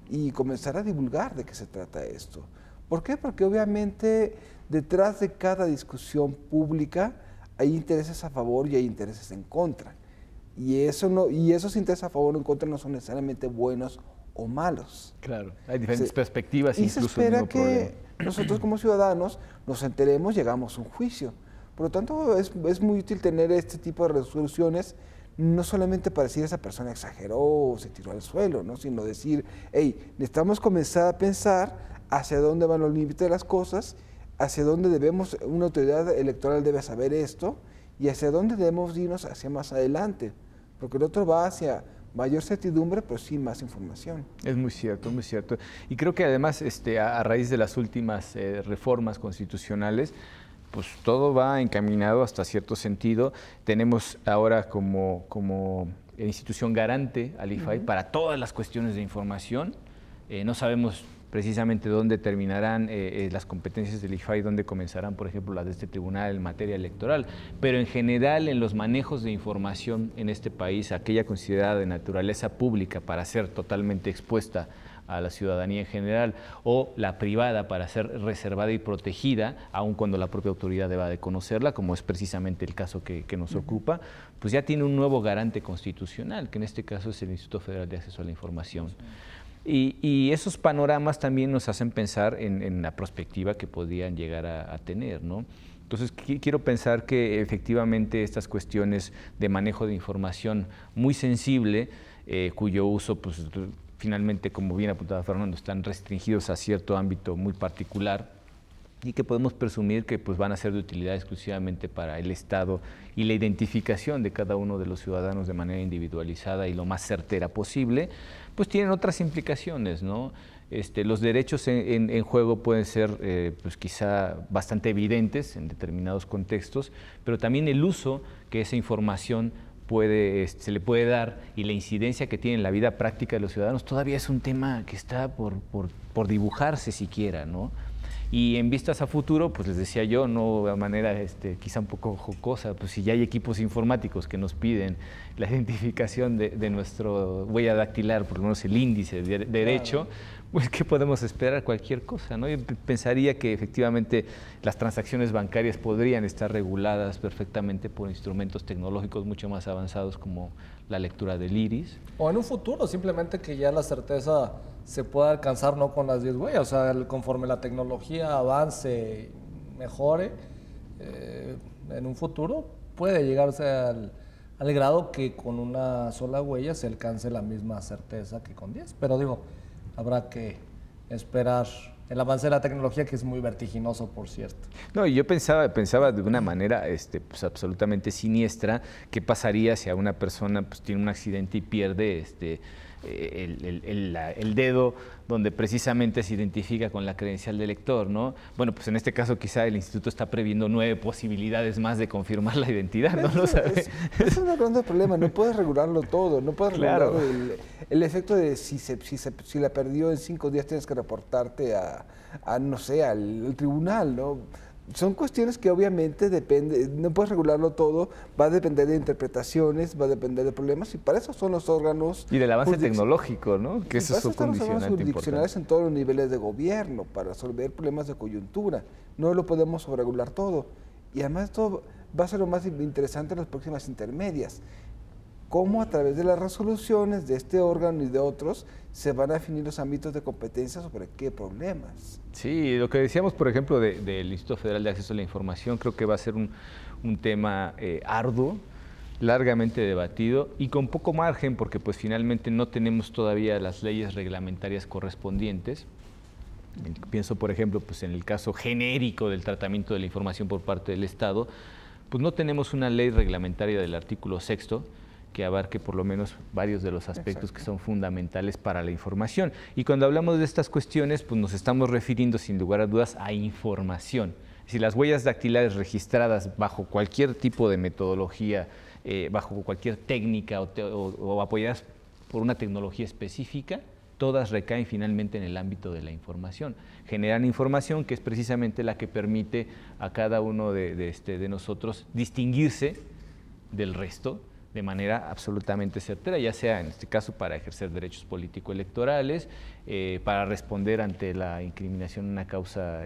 y comenzar a divulgar de qué se trata esto. ¿Por qué? Porque obviamente detrás de cada discusión pública hay intereses a favor y hay intereses en contra. Y esos intereses a favor o en contra no son necesariamente buenos o malos. Claro, hay diferentes perspectivas. Y se espera que nosotros como ciudadanos nos enteremos, llegamos a un juicio. Por lo tanto, es muy útil tener este tipo de resoluciones, no solamente para decir esa persona exageró o se tiró al suelo, ¿no? Sino decir, hey, necesitamos comenzar a pensar hacia dónde van los límites de las cosas, hacia dónde debemos, una autoridad electoral debe saber esto, y hacia dónde debemos irnos hacia más adelante, porque el otro va hacia mayor certidumbre, pero sí más información. Es muy cierto, muy cierto. Y creo que además, a raíz de las últimas reformas constitucionales, pues todo va encaminado hasta cierto sentido. Tenemos ahora como institución garante al IFAI para todas las cuestiones de información. No sabemos precisamente dónde terminarán las competencias del IFAI, dónde comenzarán, por ejemplo, las de este tribunal en materia electoral, pero en general en los manejos de información en este país, aquella considerada de naturaleza pública para ser totalmente expuesta a la ciudadanía en general, o la privada para ser reservada y protegida, aun cuando la propia autoridad deba de conocerla, como es precisamente el caso que nos ocupa, pues ya tiene un nuevo garante constitucional, que en este caso es el Instituto Federal de Acceso a la Información. Y esos panoramas también nos hacen pensar en la perspectiva que podrían llegar a tener, ¿no? Entonces, quiero pensar que efectivamente estas cuestiones de manejo de información muy sensible, cuyo uso, pues, finalmente, como bien apuntaba Fernando, están restringidos a cierto ámbito muy particular y que podemos presumir que pues, van a ser de utilidad exclusivamente para el Estado y la identificación de cada uno de los ciudadanos de manera individualizada y lo más certera posible, pues tienen otras implicaciones, ¿no? Los derechos en juego pueden ser pues quizá bastante evidentes en determinados contextos, pero también el uso que esa información se le puede dar y la incidencia que tiene en la vida práctica de los ciudadanos todavía es un tema que está por dibujarse siquiera, ¿no? Y en vistas a futuro, pues les decía yo, no de manera quizá un poco jocosa, pues si ya hay equipos informáticos que nos piden la identificación de nuestro huella dactilar, por lo menos el índice de derecho, pues ¿qué podemos esperar? Cualquier cosa, ¿no? Yo pensaría que efectivamente las transacciones bancarias podrían estar reguladas perfectamente por instrumentos tecnológicos mucho más avanzados como la lectura del iris. O en un futuro, simplemente que ya la certeza se pueda alcanzar no con las 10 huellas, o sea, conforme la tecnología avance, mejore, en un futuro puede llegarse al grado que con una sola huella se alcance la misma certeza que con 10, pero digo, habrá que esperar el avance de la tecnología, que es muy vertiginoso, por cierto. No, yo pensaba de una manera pues, absolutamente siniestra, qué pasaría si a una persona pues, tiene un accidente y pierde el dedo donde precisamente se identifica con la credencial del lector, ¿no? Bueno, pues en este caso quizá el instituto está previendo 9 posibilidades más de confirmar la identidad, ¿no lo sabe? Es un gran problema, no puedes regularlo todo, no puedes regular el efecto de si la perdió en 5 días tienes que reportarte no sé, al tribunal, ¿no? Son cuestiones que obviamente no puedes regularlo todo, va a depender de interpretaciones, va a depender de problemas, y para eso son los órganos... Y del avance tecnológico, ¿no? Que eso es un condicionante jurisdiccionales en todos los niveles de gobierno para resolver problemas de coyuntura. No lo podemos regular todo. Y además esto va a ser lo más interesante en las próximas intermedias. Cómo a través de las resoluciones de este órgano y de otros se van a definir los ámbitos de competencia sobre qué problemas. Sí, lo que decíamos, por ejemplo, del Instituto Federal de Acceso a la Información, creo que va a ser un tema arduo, largamente debatido y con poco margen, porque pues finalmente no tenemos todavía las leyes reglamentarias correspondientes. Pienso, por ejemplo, pues en el caso genérico del tratamiento de la información por parte del Estado, pues no tenemos una ley reglamentaria del artículo 6º que abarque por lo menos varios de los aspectos que son fundamentales para la información. Y cuando hablamos de estas cuestiones, pues nos estamos refiriendo sin lugar a dudas a información. Si las huellas dactilares registradas bajo cualquier tipo de metodología, bajo cualquier técnica o apoyadas por una tecnología específica, todas recaen finalmente en el ámbito de la información. Generan información que es precisamente la que permite a cada uno de nosotros distinguirse del resto de manera absolutamente certera, ya sea en este caso para ejercer derechos político-electorales, para responder ante la incriminación en una causa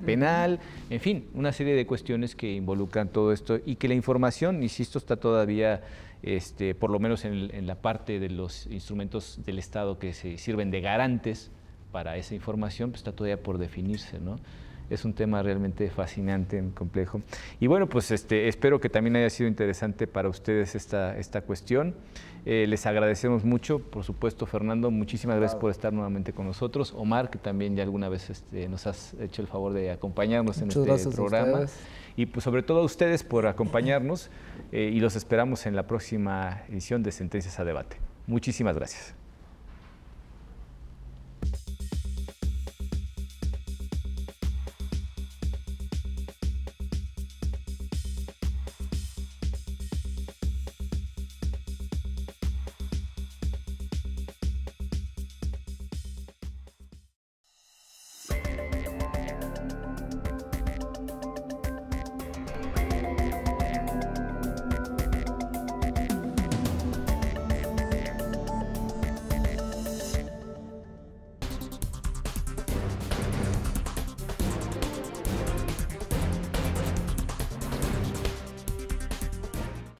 penal, en fin, una serie de cuestiones que involucran todo esto y que la información, insisto, está todavía, por lo menos en la parte de los instrumentos del Estado que se sirven de garantes para esa información, pues está todavía por definirse, ¿no? Es un tema realmente fascinante, complejo. Y bueno, pues espero que también haya sido interesante para ustedes esta cuestión. Les agradecemos mucho, por supuesto, Fernando, muchísimas gracias por estar nuevamente con nosotros. Omar, que también ya alguna vez nos has hecho el favor de acompañarnos en este programa. Y pues sobre todo a ustedes por acompañarnos y los esperamos en la próxima edición de Sentencias a Debate. Muchísimas gracias.